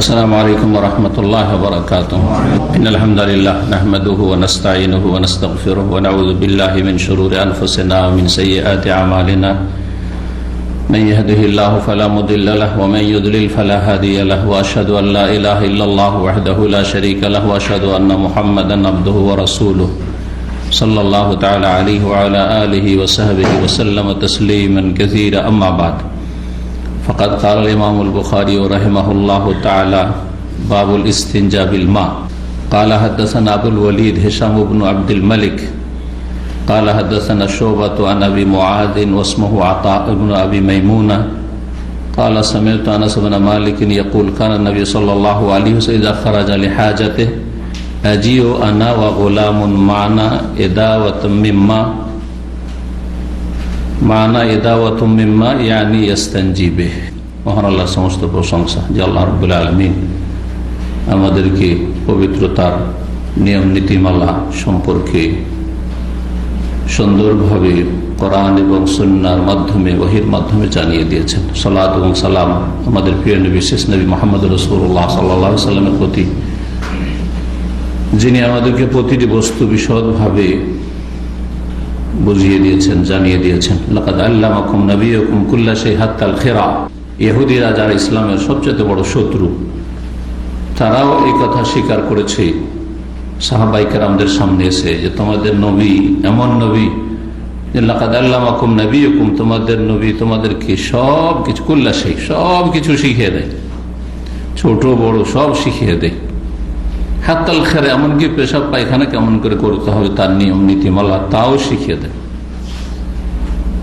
السلام عليكم ورحمة الله وبركاته. إن الحمد لله نحمده ونستعينه ونستغفره ونعوذ بالله من شرور أنفسنا ومن سيئات أعمالنا. من يهده الله فلا مضل له ومن يضلل فلا هادي له وأشهد أن لا إله إلا الله وحده لا شريك له وأشهد أن محمدا عبده ورسوله صلى الله تعالى عليه وعلى آله وصحبه وسلم تسليما كثيرا. أما بعد فقد قال الإمام البخاري رحمه الله تعالى باب الاستنجاء بالماء. قال حدثنا أبو الوليد هشام بن عبد الملك قال حدثنا شعبة عن أبي معاذ واسمه عطاء بن أبي ميمونة قال سمعت أنس بن مالك يقول كان النبي صلى الله عليه وسلم إذا خرج لحاجته أجيء أنا وغلام معنا إداوة من ماء মানা ইদাওয়াতুম মিম্মা ইয়ানি ইস্তানজি বিহ। মহান আল্লাহর সমস্ত প্রশংসা যে আল্লাহ রাব্বুল আলামিন আমাদেরকে পবিত্রতার নিয়ম নীতিমালা সম্পর্কে সুন্দরভাবে কোরআন এবং সুন্নাহর মাধ্যমে ওহীর মাধ্যমে জানিয়ে দিয়েছেন। সালাত এবং সালাম আমাদের প্রিয় নবী শেষ নবী মুহাম্মদ রাসূলুল্লাহ সাল্লাল্লাহু আলাইহি ওয়াসাল্লামের প্রতি, যিনি আমাদেরকে প্রতিটি বস্তু বিশদভাবে বুঝিয়ে দিয়েছেন, জানিয়ে দিয়েছেন। লাকাদ আল্লামাকুম নাবিয়ুকুম কুল্লা শাই হাত্তাল খিরা। ইহুদিরা যারা ইসলামের সবচেয়ে বড় শত্রু, তারাও এই কথা স্বীকার করেছে সাহাবায়ে কেরামদের সামনে এসে যে তোমাদের নবী এমন নবী যে লাকাদ আল্লামাকুম নাবিয়ুকুম, তোমাদের নবী তোমাদেরকে সব কিছু কুল্লা শাই সব কিছু শিখিয়ে দেয়, ছোট বড় সব শিখিয়ে দেয়। হাত্তাল খেরে এমনকি পেশাব পায়খানা কেমন করে করতে হবে তার নিয়ম নীতিমালা তাও শিখিয়ে দেয়।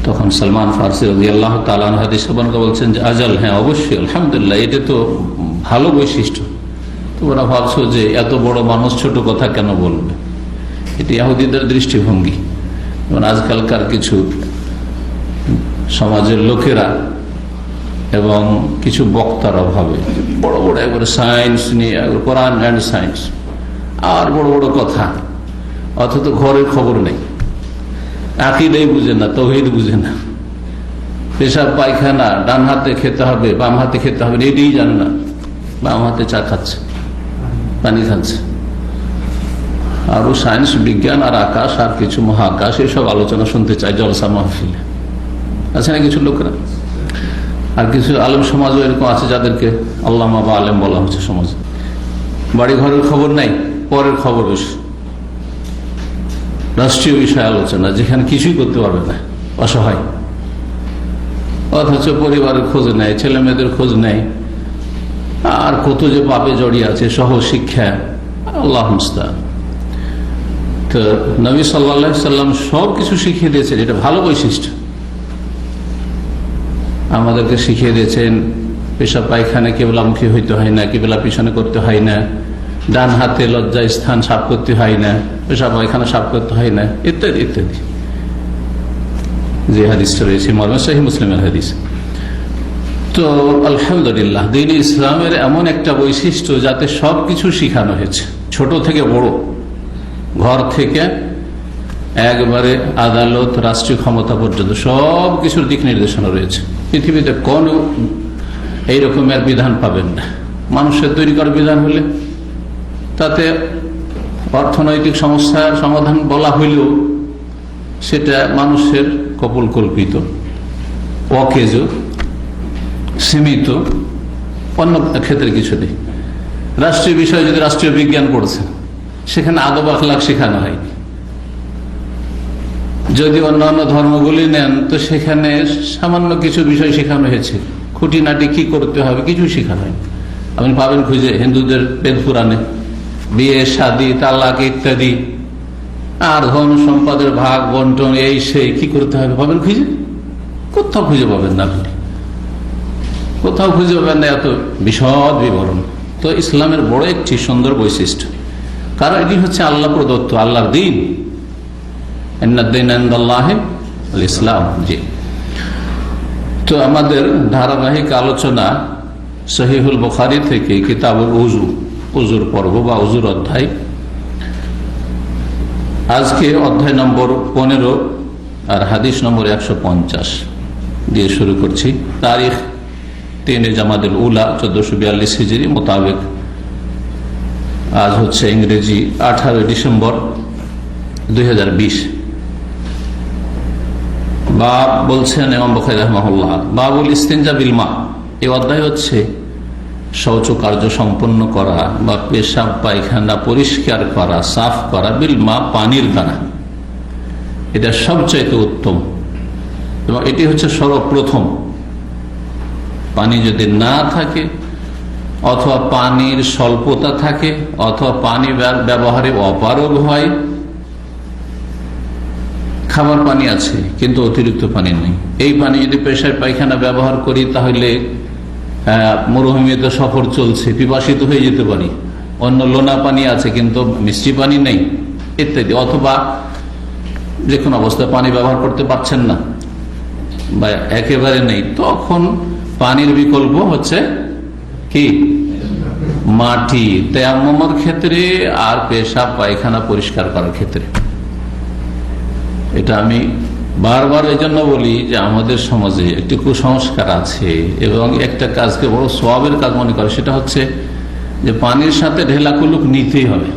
তখন সালমান ফারসি রাদিয়াল্লাহু তাআলা আনহু হাদিসে বর্ণনা বলছেন যে আজাল, হ্যাঁ অবশ্যই, আলহামদুলিল্লাহ, এটা তো ভালো বৈশিষ্ট্য। তোমরা ভাবছো যে এত বড় মানুষ ছোট কথা কেন বলবে, এটি ইহুদিদের দৃষ্টিভঙ্গি। যেমন আজকালকার কিছু সমাজের লোকেরা এবং কিছু বক্তার অভাবে বড় বড় একবারে সায়েন্স নিয়ে, কোরআন অ্যান্ড সায়েন্স আর বড় বড় কথা, অথচ ঘরের খবর নেই, আকীদাই বুঝে না, তাওহীদ বুঝে না, পেশাব পায়খানা ডান হাতে খেতে হবে বাম হাতে খেতে হবে এটাই জানে না, বাম হাতে চা খাচ্ছে, পানি খাচ্ছে। আরো সায়েন্স বিজ্ঞান আর আকাশ আর কিছু মহাকাশ এসব আলোচনা শুনতে চায় জলসা মাহফিলে, আছে না কিছু লোকেরা। আর কিছু আলেম সমাজও এরকম আছে যাদেরকে আল্লামা বা আলেম বলা হচ্ছে সমাজে। বাড়ি ঘরের খবর নাই, পরের খবর বেশি, রাষ্ট্রীয় বিষয় আলোচনা, যেখানে কিছুই করতে পারবে না, অসহায়। অথচ পরিবারের খোঁজ নেয়, ছেলে মেয়েদের খোঁজ নেয়, আর কত যে পাপে জড়িয়ে আছে, সহ শিক্ষা, আল্লাহ মুস্তাআন। তো নবী সাল্লাল্লাহু আলাইহি সাল্লাম সব কিছু শিখিয়ে দিয়েছেন, এটা ভালো বৈশিষ্ট্য। আমাদেরকে শিখিয়ে দিয়েছেন পেশাব পায়খানা কেবলামুখী হইতে হয় না, কেবলা পিছনে করতে হয় না, ডান হাতে লজ্জা স্থান সাফ করতে হয় না, পেশাব পায়খানা সাফ করতে হয় না, ইত্যাদি ইত্যাদি। যে হাদিসটা রয়েছে মর্মে সহিহ মুসলিমের হাদিস। তো আলহামদুলিল্লাহ, দ্বীন ইসলামের এমন একটা বৈশিষ্ট্য যাতে সবকিছু শিখানো হয়েছে, ছোট থেকে বড়, ঘর থেকে একবারে আদালত, রাষ্ট্রীয় ক্ষমতা পর্যন্ত সব কিছুর দিক নির্দেশনা রয়েছে। পৃথিবীতে কোন এই রকমের বিধান পাবেন না। মানুষের তৈরি করা বিধান হলে তাতে অর্থনৈতিক সমস্যার সমাধান বলা হইলেও সেটা মানুষের কপোলকল্পিত, অকেজ, সীমিত, অন্য ক্ষেত্রে কিছু নেই। রাষ্ট্রীয় বিষয় যদি রাষ্ট্রীয় বিজ্ঞান পড়ছে, সেখানে আদব আখলাক শেখানো হয়। যদি অন্যান্য ধর্মগুলি নেন তো সেখানে সামান্য কিছু বিষয় শেখানো হয়েছে, খুঁটিনাটি কি করতে হবে কিছু শেখানো হয়। আপনি পাবেন খুঁজে হিন্দুদের বেদ পুরাণে বিয়ে শাদী তালাক ইত্যাদি, আর ধন সম্পদের ভাগ বন্টন এই সেই কি করতে হবে পাবেন খুঁজে, কোথাও খুঁজে পাবেন না, আপনি কোথাও খুঁজে পাবেন না এত বিশদ বিবরণ। তো ইসলামের বড় একটি সুন্দর বৈশিষ্ট্য, কারণ এটি হচ্ছে আল্লাহ প্রদত্ত, আল্লাহর দ্বীন, ইসলাম। জি, তো আমাদের ধারাবাহিক আলোচনা সহিহুল বুখারী থেকে কিতাবুল উযু, উযুর পর্ব বা উযুর অধ্যায়। আজকে অধ্যায় নম্বর 15 আর হাদিস নম্বর 150 দিয়ে শুরু করছি। তারিখ 3 জামাদুল উলা 1442 হিজরি মোতাবেক। আজ হচ্ছে ইংরেজি 18 ডিসেম্বর 2020। বাব বলছেন ইমাম বুখারী রাহিমাহুল্লাহ, বাবুল ইস্তিনজা বিল মা। এই অধ্যায় হচ্ছে শৌচ কার্য সম্পন্ন করা বা পেশাব পায়খানা পরিষ্কার করা, সাফ করা বিল মা, পানির দ্বারা। এটা সবচাইতে উত্তম এবং এটি হচ্ছে সর্বপ্রথম। পানি যদি না থাকে অথবা পানির স্বল্পতা থাকে অথবা পানি ব্যবহারে অপারগ হয়, খাবার পানি আছে কিন্তু অতিরিক্ত পানি নেই, এই পানি যদি পেশাব পায়খানা ব্যবহার করি তাহলে মরুভূমিতে সফর চলছে, পিপাসিত হয়ে যেতে পারি, অন্য লোনা পানি আছে কিন্তু মিষ্টি পানি নেই ইত্যাদি। অথবা যে কোনো অবস্থায় পানি ব্যবহার করতে পারছেন না বা একেবারে নেই, তখন পানির বিকল্প হচ্ছে কি মাটি, তায়াম্মুমের ক্ষেত্রে আর পেশাব পায়খানা পরিষ্কার করার ক্ষেত্রে। এটা আমি বারবার এই জন্য বলি যে আমাদের সমাজে একটি কুসংস্কার আছে এবং একটা কাজকে বড় সওয়াবের কাজ মনে করে, সেটা হচ্ছে যে পানির সাথে ঢেলা কুলুক নিতেই হবে।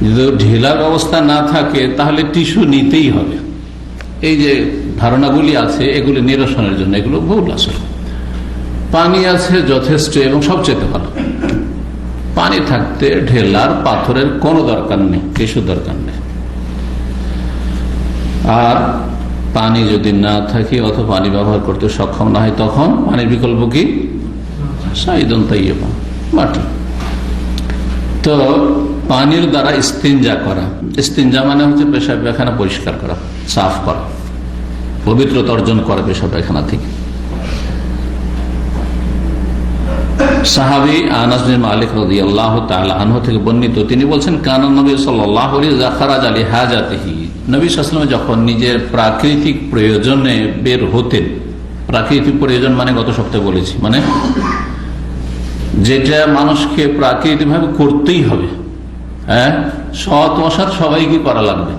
যদি ঢেলার ব্যবস্থা না থাকে তাহলে টিস্যু নিতেই হবে। এই যে ধারণাগুলি আছে এগুলি নিরসনের জন্য, এগুলো ভুল। আসলে পানি আছে যথেষ্ট এবং সবচেয়ে ভালো। পানি থাকতে ঢেলার পাথরের কোনো দরকার নেই, টিস্যু দরকার নেই। আর পানি যদি না থাকে অথবা পানি ব্যবহার করতে সক্ষম না হয় তখন পানির বিকল্প কি সাইদন তাইয়্যিবা, মাটি। তো পানির দ্বারা ইস্তিনজা করা, ইস্তিনজা মানে হচ্ছে পেশাব পায়খানা পরিষ্কার করা, সাফ করা, পবিত্রতা অর্জন করা পেশাব পায়খানা থেকে। সাহাবী আনাস বিন মালিক রাদিয়াল্লাহু তাআলা আনহু থেকে বর্ণিত, তিনি বলছেন কানা নবী সাল্লাল্লাহু আলাইহি ওয়া সাল্লাম খারাজা লিহাজাতিহি, নবী সাল্লাল্লাহু আলাইহি ওয়াসাল্লাম যখন নিজের প্রাকৃতিক প্রয়োজনে বের হতেন। প্রাকৃতিক প্রয়োজন মানে গত সপ্তাহে বলেছি, মানে যেটা মানুষকে প্রাকৃতিকভাবে করতেই হবে, হ্যাঁ, সৎ অসৎ সবাইকে করা লাগবে,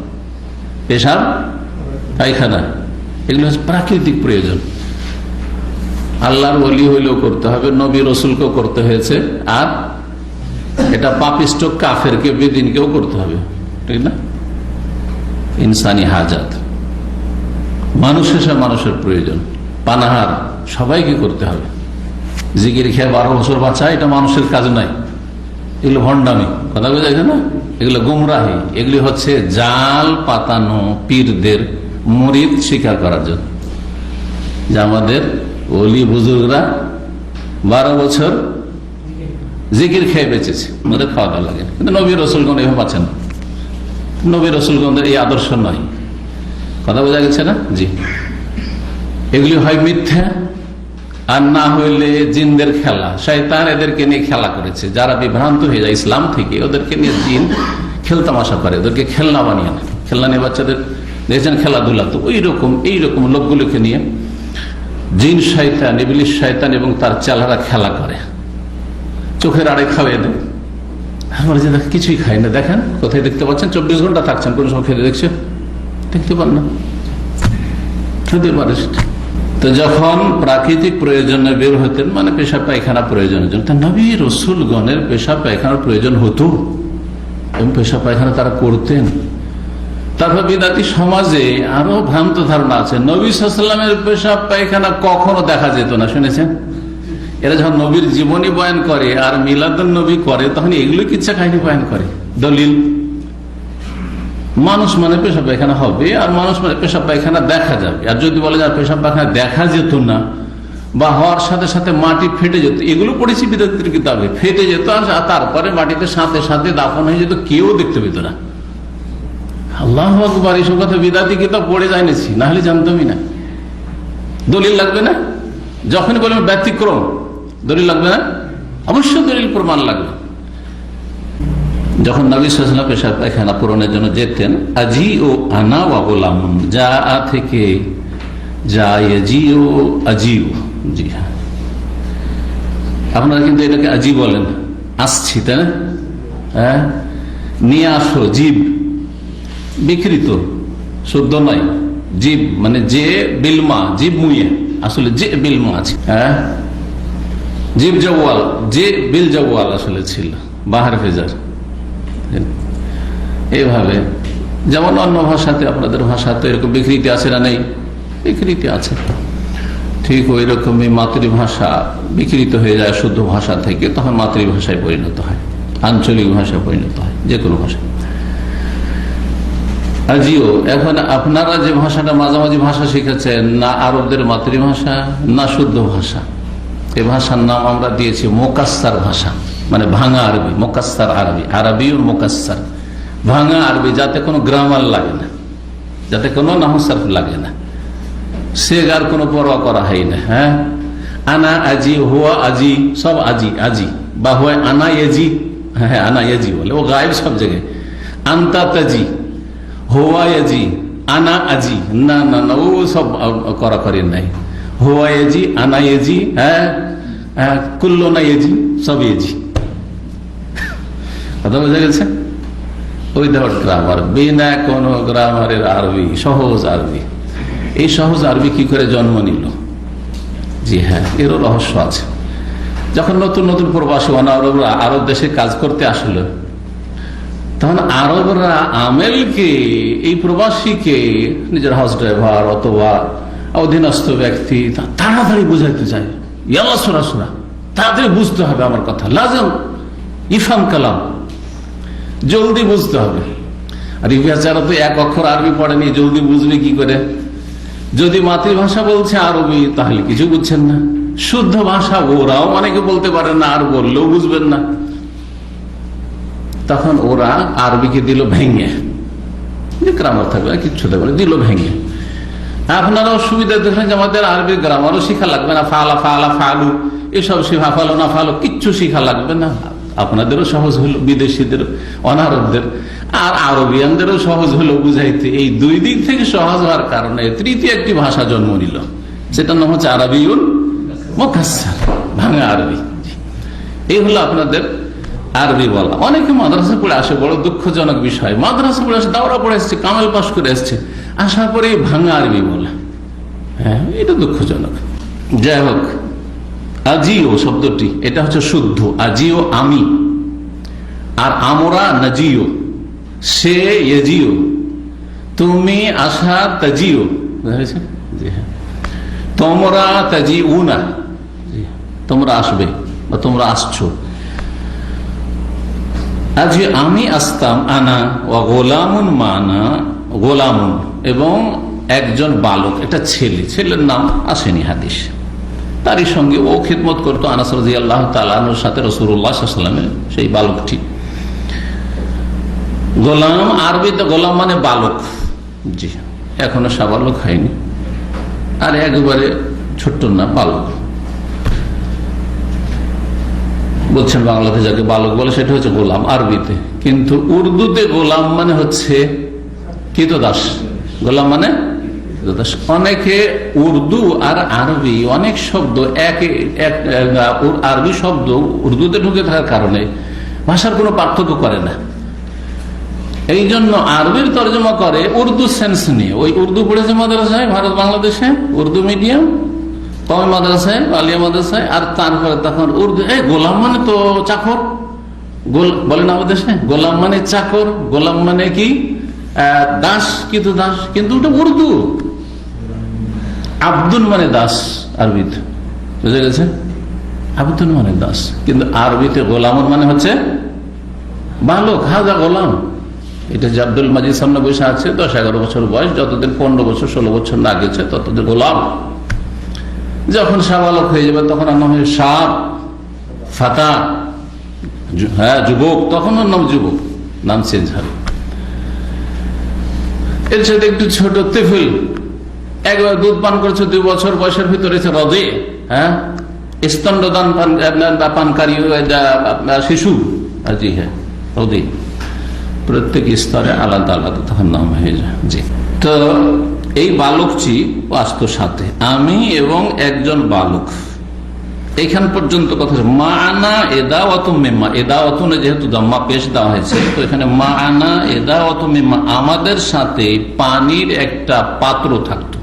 পেশাব পায়খানা এগুলো হচ্ছে প্রাকৃতিক প্রয়োজন। আল্লাহর ওলি হইলেও করতে হবে, নবী রসুলকেও করতে হয়েছে, আর এটা পাপিষ্ট কাফেরকে বেদিনকেও করতে হবে, ঠিক না? ইনসানি হাজাত, মানুষের সাথে মানুষের প্রয়োজন, পানাহার সবাইকে করতে হবে। জিকির খেয়ে 12 বছর বাঁচা এটা মানুষের কাজ নাই, এগুলো ভণ্ডামি, কথা বোঝা যায় না? এগুলো গুমরাহি, এগুলি হচ্ছে জাল পাতানো পীরদের মুরিদ স্বীকার করার জন্য, যে আমাদের ওলি বুজুর্গরা 12 বছর জিকির খেয়ে বেঁচেছে, ওদের খাওয়া দাওয়া লাগে। কিন্তু নবী রসুলগণ এভাবে বাঁচেন, নবী রসুলগণের এই আদর্শ নয়, কথা বোঝা গেছে না? জি, এগুলি হয় মিথ্যা, আর না হইলে জিনদের খেলা। শয়তান এদেরকে নিয়ে খেলা করেছে, যারা বিভ্রান্ত হয়ে যায় ইসলাম থেকে ওদেরকে নিয়ে জিন খেলতামাশা করে, ওদেরকে খেলনা বানিয়ে নেয়। খেলনা নিয়ে বাচ্চাদের দেখছেন খেলাধুলা, তো এইরকম লোকগুলোকে নিয়ে জিন শয়তান, ইবলিস শয়তান এবং তার চেলারা খেলা করে, চোখের আড়ে খাওয়াই দেয়। আমরা যে কিছুই খাই না, দেখেন কোথায় দেখতে পাচ্ছেন? 24 ঘন্টা থাকছেন, কোন সময় খেতে দেখছেন? দেখতে পান না, হতে পারে। তো যখন প্রাকৃতিক প্রয়োজনে বের হতেন, মানে পেশাব পায়খানা প্রয়োজনের জন্য, তা নবী রসুলগণের পেশাব পায়খানার প্রয়োজন হতো এবং পেশাব পায়খানা তারা করতেন। তারপর বিদাতি সমাজে আরো ভ্রান্ত ধারণা আছে, নবী সাল্লাল্লাহু আলাইহি ওয়াসাল্লামের পেশাব পায়খানা কখনো দেখা যেত না, শুনেছেন? এরা যখন নবীর জীবনী বয়ান করে আর মিলাদুন নবী করে, তখন এগুলো কিচ্ছা কাহিনী বয়ান করে। দলিল, মানুষ মানে পেশাব পায়খানা হবে আর মানুষ মানে পেশাব পায়খানা দেখা যাবে। আর যদি বলে যে পেশাব পায়খানা দেখা যেত না বা হওয়ার সাথে সাথে মাটি ফেটে যেত, এগুলো পড়েছি বিদাতির কিতাবে, ফেটে যেত আর তারপরে মাটিতে সাথে সাথে দাফন হয়ে যেত, কেউ দেখতে পেত না। আল্লাহু আকবার, এইসব কথা বিদাতি কিতাব পড়ে যায়নি, না হলে জানতামই না। দলিল লাগবে না? যখনই বলবেন ব্যতিক্রম, দলিল লাগবে না? অবশ্যই দলিল প্রমাণ লাগবে। যখন নবী সাল্লাল্লাহু আলাইহি ওয়াসাল্লাম পেশাব পায়খানা পূরণের জন্য যেতেন, আজি ও আনা ওয়া গোলামুন, যা থেকে যা, জি ও আজিও, জি হ্যাঁ, আপনারা কিন্তু এটাকে আজি বলেন, আসছি, তাই না? হ্যাঁ, নিয়ে আসো, জীব বিকৃত, শুদ্ধ নয়। জীব মানে যে বিলমা, জীব মুয়ে, আসলে যে বিল মাছ, হ্যাঁ জিব জওয়াল, যে বিল জওয়াল আসলে ছিল বাহার ফেজার। এইভাবে যেমন অন্য ভাষাতে, আপনাদের ভাষাতে এরকম বিকৃতি আছে না নেই? বিকৃতি আছে। ঠিক ওই রকমই মাতৃভাষা বিকৃত হয়ে যায় শুদ্ধ ভাষা থেকে, তখন মাতৃভাষায় পরিণত হয়, আঞ্চলিক ভাষায় পরিণত হয়, যে কোনো ভাষা। আজিও এখন আপনারা যে ভাষাটা মাঝামাঝি ভাষা শিখেছেন, না আরবদের মাতৃভাষা না শুদ্ধ ভাষা, এই ভাষার নাম আমরা দিয়েছি মোকাস্সার ভাষা, মানে ভাঙা আরবি। মোকাস্সার আরবি, আরবি ও মোকাস্সার, ভাঙা আরবি, যাতে কোনো গ্রামার লাগে না, যাতে কোনো নাহু সারফ লাগে না, সেগার কোনো পরোয়া করা হয় না। হ্যাঁ, আনা আজি, হুয়া আজি, সব আজি আজি, বা হুয়া আনা এজি, হ্যাঁ আনা এজি বলে, ও গায়েব সব জায়গায়। আন্তা তাজি, হুয়া এজি, আনা আজি, না না না, ও সব করা করি নাই। হুয়া এজি, আনা এজি, হ্যাঁ কুল্লো না এজি, সব এজি। কথা বোঝা গেছে? উইদাউট গ্রামার, বিনা কোনো গ্রামারের আরবি, সহজ আরবি। এই সহজ আরবি কি করে জন্ম নিল? জি হ্যাঁ, এরও রহস্য আছে। যখন নতুন নতুন প্রবাসী অনারবরা আরব দেশে কাজ করতে আসলো, তখন আরবরা আমেলকে, এই প্রবাসীকে নিজের হাউস ড্রাইভার অথবা অধীনস্থ ব্যক্তি তাড়াতাড়ি বুঝাইতে চায়, ইয়ালা সোরা সোরা, তাড়াতাড়ি বুঝতে হবে আমার কথা, লাজম ইফাম কালাম, জলদি বুঝতে হবে। আর এই বেচারা তো এক অক্ষর আরবি পড়েনি, জলদি বুঝবে কি করে? যদি মাতৃভাষা বলছে আরবি, তাহলে কিছু বুঝছেন না। শুদ্ধ ভাষা ওরাও অনেকে বলতে পারে না, আর বললেও বুঝবেন না। তখন ওরা আরবিকে দিল ভেঙে, যে গ্রামার থাকবে কিচ্ছু থাকবে, দিল ভেঙে। আপনারাও সুবিধা দেখলেন যে আমাদের আরবি গ্রামারও শিখা লাগবে না, ফালা ফালা ফালু এসব শিখা, ফালো না ফালো কিচ্ছু শিখা লাগবে না। আপনাদেরও সহজ হলো, বিদেশিদের অনারবদের আর আরবিয়ানদেরও সহজ হলো বুঝাইতে। এই দুই দিক থেকে সহজ হওয়ার কারণে তৃতীয় একটি ভাষা জন্ম নিল, সেটার নাম হচ্ছে আরবিউল মুকাসসার, ভাঙা আরবি। এই হলো আপনাদের আরবি বলা। অনেকে মাদ্রাসা পড়ে আসে, বড় দুঃখজনক বিষয়, মাদ্রাসা পড়ে আসে, দাওরা পড়ে এসছে, কামেল পাশ করে এসছে, আসার পরে ভাঙা আরবি বলা, হ্যাঁ এটা দুঃখজনক। যাই হোক, আজিও শব্দটি এটা হচ্ছে শুদ্ধ, আজিও আমি, আর আমরা নাজিও, সে এজিও, তুমি আসা তাজিও, তোমরা তাজিউ না, তোমরা আসবে বা তোমরা আসছো। আজ আমি আসতাম, আনা ও গোলামুন মানা, গোলামুন এবং একজন বালক, এটা ছেলে, ছেলের নাম আসেনি হাদিস, তারই সঙ্গে ও খিদমত করতো আনাস রাদিয়াল্লাহু তাআলা আনহুর সাথে রাসূলুল্লাহ সাল্লাল্লাহু আলাইহি ওয়াসাল্লামের, সেই বালকটি। গোলাম আরবিতে গোলাম মানে বালক, জি এখনো সাবালক হয়নি, আর একবারে ছোট্ট না, বালক বলছেন বাংলাতে যাকে বালক বলে, সেটা হচ্ছে গোলাম আরবিতে। কিন্তু উর্দুতে গোলাম মানে হচ্ছে কৃতদাস, গোলাম মানে কৃতদাস। অনেকে উর্দু আর আরবি অনেক শব্দ আরবি শব্দ উর্দুতে ঢুকে থাকার কারণে ভাষার কোনো পার্থক্য করে না। এই জন্য আরবির তর্জমা করে উর্দু সেন্স নিয়ে। ওই উর্দু পড়েছে মাদ্রাসায়, ভারত বাংলাদেশে উর্দু মিডিয়াম, কমে মাদ্রাসায়, আলিয়া মাদ্রাসায়, আর তারপরে তখন উর্দু, গোলাম মানে তো চাকর, বলেন আমাদের দেশে গোলাম মানে চাকর, গোলাম মানে কি দাস, কিন্তু দাস, কিন্তু ওটা উর্দু। আব্দুল মানে দাস আরবিতে, বুঝে গেছে? আব্দুল মানে দাস, কিন্তু আরবিতে গোলামন মানে হচ্ছে বালক, হাজা গোলাম। এটা যে আব্দুল মাজিদ সামনে বসে আছে, 10-11 বছর বয়স, যতদিন 15 বছর 16 বছর না গেছে ততদিন গোলাম। যখন সাবালক হয়ে যাবে তখন আর নাম হয় সাব, ফাতা, হ্যাঁ যুবক, তখন ওর নাম যুবক, নাম চেঞ্জ হবে। এর সাথে একটু ছোট তেফিল, একবার দুধ পান করেছে 2 বছর বয়সের ভিতরে রদে, হ্যাঁ স্তন্যদান পানকারী শিশু, জি হ্যাঁ রদে, প্রত্যেক স্তরে আলাদা আলাদা তখন নাম হয়ে যায়। জি, তো এই বালকটি আসতো সাথে, আমি এবং একজন বালক। এইখান পর্যন্ত কথা। মা আনা এদাওয়াত মিম্মা, এদাওয়াত যেহেতু দাম্মা পেশ দেওয়া হয়েছে, তো এখানে মা আনা এদাওয়াত মিম্মা, আমাদের সাথে পানির একটা পাত্র থাকতো।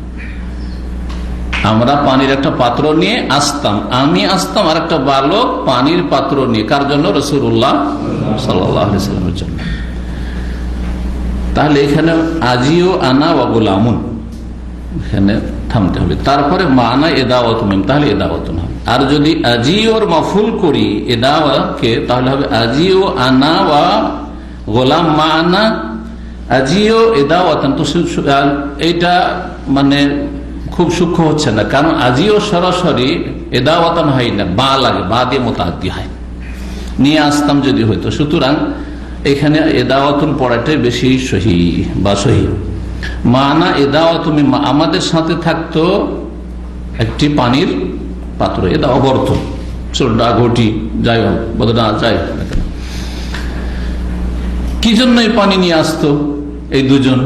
আমরা পানির একটা পাত্র নিয়ে আসতাম, আমি আসতাম আর একটা বালক পানির পাত্র নিয়ে, কার জন্য? রাসূলুল্লাহ সাল্লাল্লাহু আলাইহি ওয়াসাল্লামের জন্য। তাহলে এখানে আজিও আনা ওয়া গোলামুন, এখানে থামতে হবে। তারপরে মানা এদাওয়াত মিম, তাহলে এদাওয়াতুন হবে। আর যদি আজিওর মাফুল করি এদাওয়াকে, তাহলে হবে আজিও আনা ওয়া গোলাম মানা আজিও এদাওয়াতান। তো এইটা মানে খুব সূক্ষ্ম হচ্ছে না, কারণ আজিও সরাসরি এদাওয়াতান হয় না, বা লাগে, বা দিয়ে মোতাদ্দি হয়, নিয়ে আসতাম যদি হইতো। সুতরাং এখানে এদাওয়াতুন পড়াটাই বেশি সহি বা সহি। মানা এদাওয়াতুন, আমাদের সাথে থাকতো একটি পানির পাত্র, এটা অবর্তন, চোরডা ঘটি যাই হোক, বদনা যাই হোক না কেন। কি জন্য এই পানি নিয়ে আসতো এই দুজন?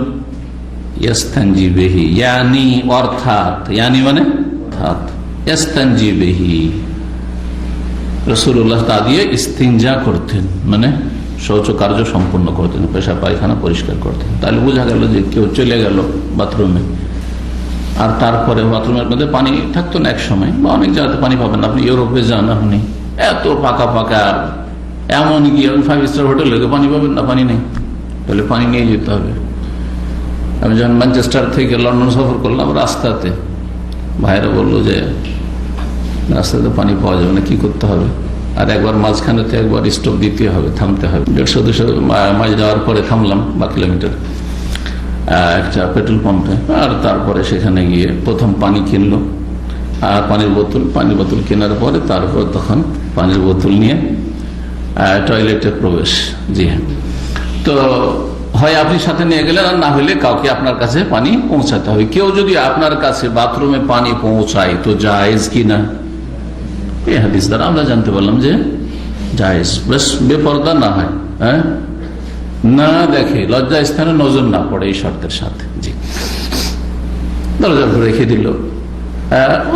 ইয়াস্তানজি বিহি, ইয়ানি অর্থাৎ, ইয়ানি মানে অর্থাৎ, ইয়াস্তানজি বিহি, রাসূলুল্লাহ তা দিয়ে ইস্তিনজা করতেন, মানে শৌচ কার্য সম্পন্ন করতেন, পেশাব পায়খানা পরিষ্কার করতেন। তাহলে বোঝা গেল যে কেউ চলে গেল বাথরুমে, আর তারপরে বাথরুমের মধ্যে পানি থাকতো না এক সময়, বা অনেক জায়গাতে পানি পাবেন। আপনি ইউরোপে যান, আপনি এত পাকা পাকা, এমন গিয়ে 5 স্টার হোটেলে পানি পাবেন না, পানি নেই, তাহলে পানি নিয়ে যেতে হবে। আমি যখন ম্যানচেস্টার থেকে লন্ডন সফর করলাম, রাস্তাতে ভাইরা বললো যে রাস্তাতে পানি পাওয়া যাবে না, কি করতে হবে? আর একবার মাঝখানেতে একবার স্টপ দিতে হবে, থামতে হবে। 150-200 মাইল যাওয়ার পরে থামলাম, বা কিলোমিটার, একটা পেট্রোল পাম্পে। আর তারপরে সেখানে গিয়ে প্রথম পানি কিনলো, আর পানির বোতল কেনার পরে তারপর তখন পানির বোতল নিয়ে টয়লেটে প্রবেশ। জি হ্যাঁ, তো হয় আপনি সাথে নিয়ে গেলেন, আর না হলে কাউকে আপনার কাছে পানি পৌঁছাতে হবে। কেউ যদি আপনার কাছে বাথরুমে পানি পৌঁছায় তো জায়েজ কি না? এই হাদিস দ্বারা আমরা জানতে পারলাম যে জায়েজ, বেশ বেপরদা না হয়, হ্যাঁ, না দেখে, লজ্জা স্থানে নজর না পড়ে, এই শর্তের সাথে। জি, দরজা রেখে দিল,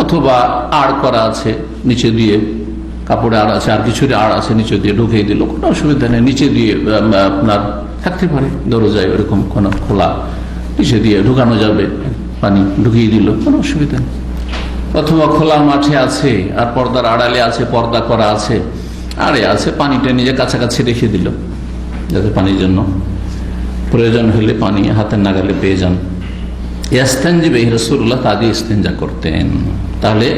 অথবা আড় করা আছে নিচে দিয়ে, কাপড়ে আড় আছে, আর কিছুর আড় আছে, নিচে দিয়ে ঢুকিয়ে দিল, কোনো অসুবিধা নেই। নিচে দিয়ে আপনার থাকতে পারে দরজায় ওরকম কোনো খোলা, নিচে দিয়ে ঢুকানো যাবে, পানি ঢুকিয়ে দিল, কোনো অসুবিধা নেই। অথবা খোলা মাঠে আছে, আর পর্দার আড়ালে আছে, পর্দা করা আছে, আড়ে আছে, পানিটা নিজে কাছাকাছি রেখে দিল, যাতে পানির জন্য প্রয়োজন হলে পানি হাতের নাগালে পেয়ে যান। ইয়াস্তানজি বিহি, রাসূলুল্লাহ তা দিয়ে ইস্তেঞ্জা করতেন। তাহলে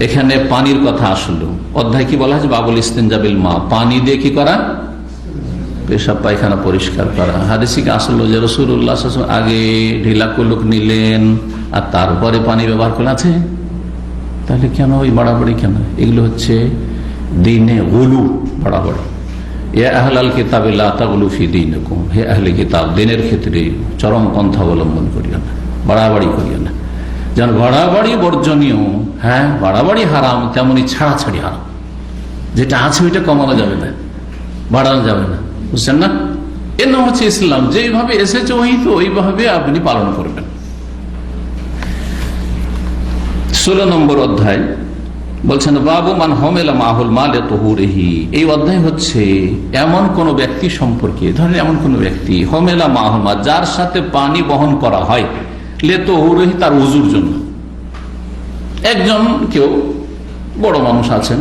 এখানে পানির কথা আসলো। অধ্যায় কি বলা হয়েছে? বাবুল ইস্তেঞ্জা বিল মা, পানি দিয়ে কি করা? পেশাব পায়খানা পরিষ্কার করা। হাদিসে কি আসলো যে রাসূলুল্লাহ সাল্লাল্লাহু আলাইহি ওয়াসাল্লাম আগে ঢিলা কুলুক নিলেন আর তারপরে পানি ব্যবহার করলেন? আছে। তাহলে কেন ওই বাড়াবাড়ি কেন? এগুলো হচ্ছে দ্বীনে গুলু, বাড়াবাড়ি। ইয়া আহলাল কিতাব লা তাগলু ফি দীনিকুম, হে আহলে কিতাব, দ্বীনের ক্ষেত্রে চরম পন্থা অবলম্বন করিও না, বাড়াবাড়ি করিও না। যেন বাড়াবাড়ি বর্জনীয়, হ্যাঁ, বাড়াবাড়ি হারাম, তেমনি ছাড়াছাড়ি হারাম। যেটা আছে ওইটা কমানো যাবে না, বাড়ানো যাবে না, বুঝছেন না? এর নাম হচ্ছে ইসলাম। যেইভাবে এসেছে ওই তো ওইভাবে আপনি পালন করবেন। 16 নম্বর অধ্যায় বলছেন বাবু মান হমেলা মাহুল মালে তহুরিহি। এই অধ্যায় হচ্ছে এমন কোন ব্যক্তি সম্পর্কে, ধরেন এমন কোন ব্যক্তি হমেলা মাহুল মা, যার সাথে পানি বহন করা হয়, লে তহুরিহি, তার উজুর জন্য। একজন কেউ বড় মানুষ আছেন,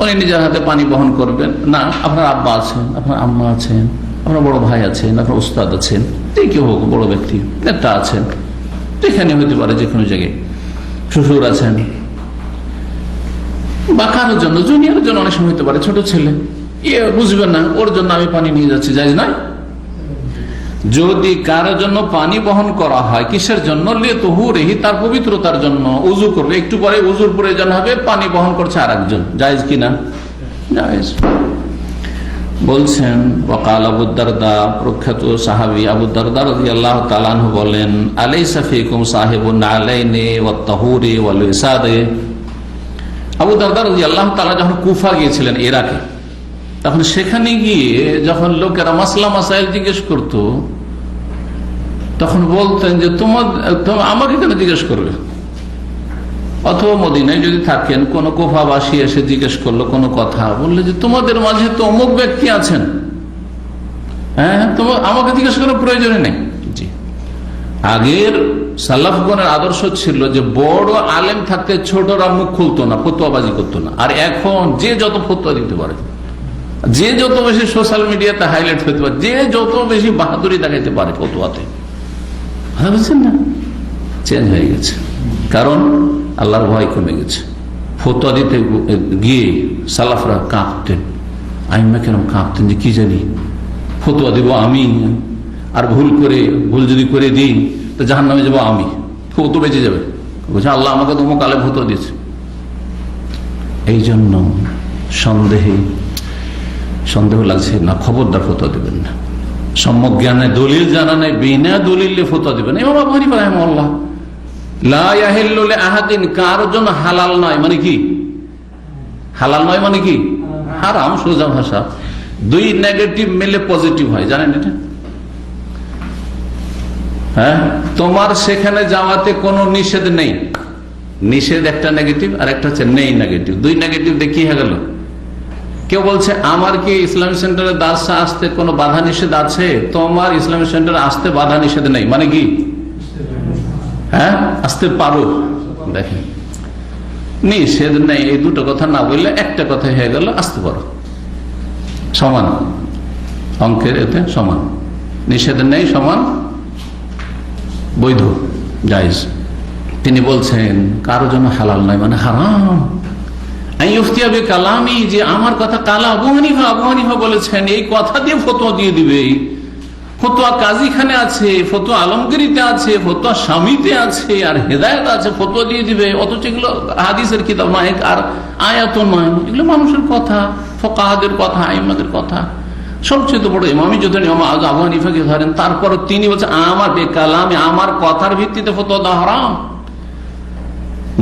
উনি নিজের হাতে পানি বহন করবেন না, আপনার আব্বা আছেন, আপনার আম্মা আছেন, আপনার বড় ভাই আছেন, আপনার উস্তাদ আছেন, যে কেউ হোক, বড় ব্যক্তি, নেতা আছেন, যেখানে হতে পারে, যে কোনো জায়গায়, শ্বশুর আছেন, বা কারোর জন্য, জুনিয়রের জন্য অনেক সময় হতে পারে, ছোট ছেলে, বুঝবেন না, ওর জন্য আমি পানি নিয়ে যাচ্ছি, জায়েজ নয়। যদি কারোর জন্য পানি বহন করা হয়, কিসের জন্য? লিতহুরিহি, তার পবিত্রতার জন্য, উযু করবে, একটু পরে উযুর প্রয়োজন হবে, পানি বহন করছে আরেকজন, জায়েজ কিনা? জায়েজ। বলছেন ওয়াকাল আবু দারদা, প্রখ্যাত সাহাবী আবু দারদা রাদিয়াল্লাহু তাআলা আনহু বলেন, আলাইসা ফীকুম সাহিবুন আলাইনি ওয়াত তাহুরি ওয়াল ইসাদে। আবু দারদা রাদিয়াল্লাহু তাআলা যখন কুফা গিয়েছিলেন, ইরাকে, তখন সেখানে গিয়ে যখন লোকেরা মাসলা মাসাইল জিজ্ঞেস করত, তখন বলতেন যে তোমার আমাকে কেন জিজ্ঞেস করবে? অথবা মদিনায় যদি থাকেন, কোন কুফাবাসী এসে জিজ্ঞেস করলো কোনো কথা, বললে যে তোমাদের মাঝে তো অমুক ব্যক্তি আছেন, হ্যাঁ, তোমার আমাকে জিজ্ঞেস করার প্রয়োজনই নেই। জি, আগের সালাফগণের আদর্শ ছিল যে বড় আলেম থাকতে ছোটরা মুখ খুলতো না, ফতোয়াবাজি করতো না। আর এখন যে যত ফতোয়া দিতে পারে, যে যত বেশি সোশ্যাল মিডিয়াতে হাইলাইট হতে পারে, যে যত বেশি বাহাদুরি দেখাইতে পারে ফতোয়াতে, বুঝছেন না, চেঞ্জ হয়ে গেছে। কারণ আল্লাহর ভয় কমে গেছে। ফতোয়া দিতে গিয়ে সালাফরা কাঁপতেন, আইম্মা কেন কাঁপতেন যে কি জানি ফতোয়া দিব আমি, আর ভুল যদি করে দিই তো জাহান্নামে যাবো আমি, ও তো বেঁচে যাবে। বলছে আল্লাহ আমাকে তো কালে ফতোয়া দিয়েছে। এই জন্য সন্দেহ লাগছে না, খবরদার ফতোয়া দেবেন না। সম্যক জ্ঞানে দলিল জানা নেই, বিনা দলিলে ফতোয়া দেবেন। ইমাম আবু হানিফা রাহিমাহুল্লাহ, লা ইয়াহিল্লু লিআহাদিন, কারোর জন্য হালাল নয় মানে কি? হালাল নয় মানে কি? হারাম, সোজা ভাষা। দুই নেগেটিভ মিলে পজিটিভ হয়, জানেন এটা? হ্যাঁ, তোমার সেখানে যাওয়াতে কোনো নিষেধ নেই। নিষেধ একটা নেগেটিভ, আর একটা হচ্ছে নেই নেগেটিভ। দুই নেগেটিভ দিয়ে কি হয়ে গেল? কেউ বলছে আমার কি ইসলামিক সেন্টারে দার্সে আসতে কোনো বাধা নিষেধ আছে? তোমার ইসলামিক সেন্টারে আসতে বাধা নিষেধ নেই মানে কি? হ্যাঁ, আসতে পারো। দেখেন, নিষেধ নেই, এই দুটো কথা না বললে একটা কথা হয়ে গেল, আসতে পারো, সমান অঙ্কের, এতে সমান। নিষেধ নেই সমান বৈধ, জায়েজ। তিনি বলছেন কারো জন্য হালাল নয় মানে হারাম। কালামি, যে আমার কথা কালা আবু হানিফা বলেছেন, এই কথা দিয়ে ফতোয়া দিয়ে দিবে। ফতোয়া কাজীখানে আছে, ফতোয়া আলমগিরিতে আছে, ফতোয়া স্বামীতে আছে, আর হেদায়েত আছে, ফতোয়া দিয়ে দিবে। অথচ এগুলো হাদিসের কিতাব নয়, আর আয়াত নয়, এগুলো মানুষের কথা, ফুকাহাদের কথা, আইম্মাদের কথা। সবচেয়ে বড় ইমামি যদি আবু হানিফাকে ধরেন, তারপর তিনি বলছেন আমার বেকালামে, আমার কথার ভিত্তিতে ফতোয়া দেওয়া হারাম।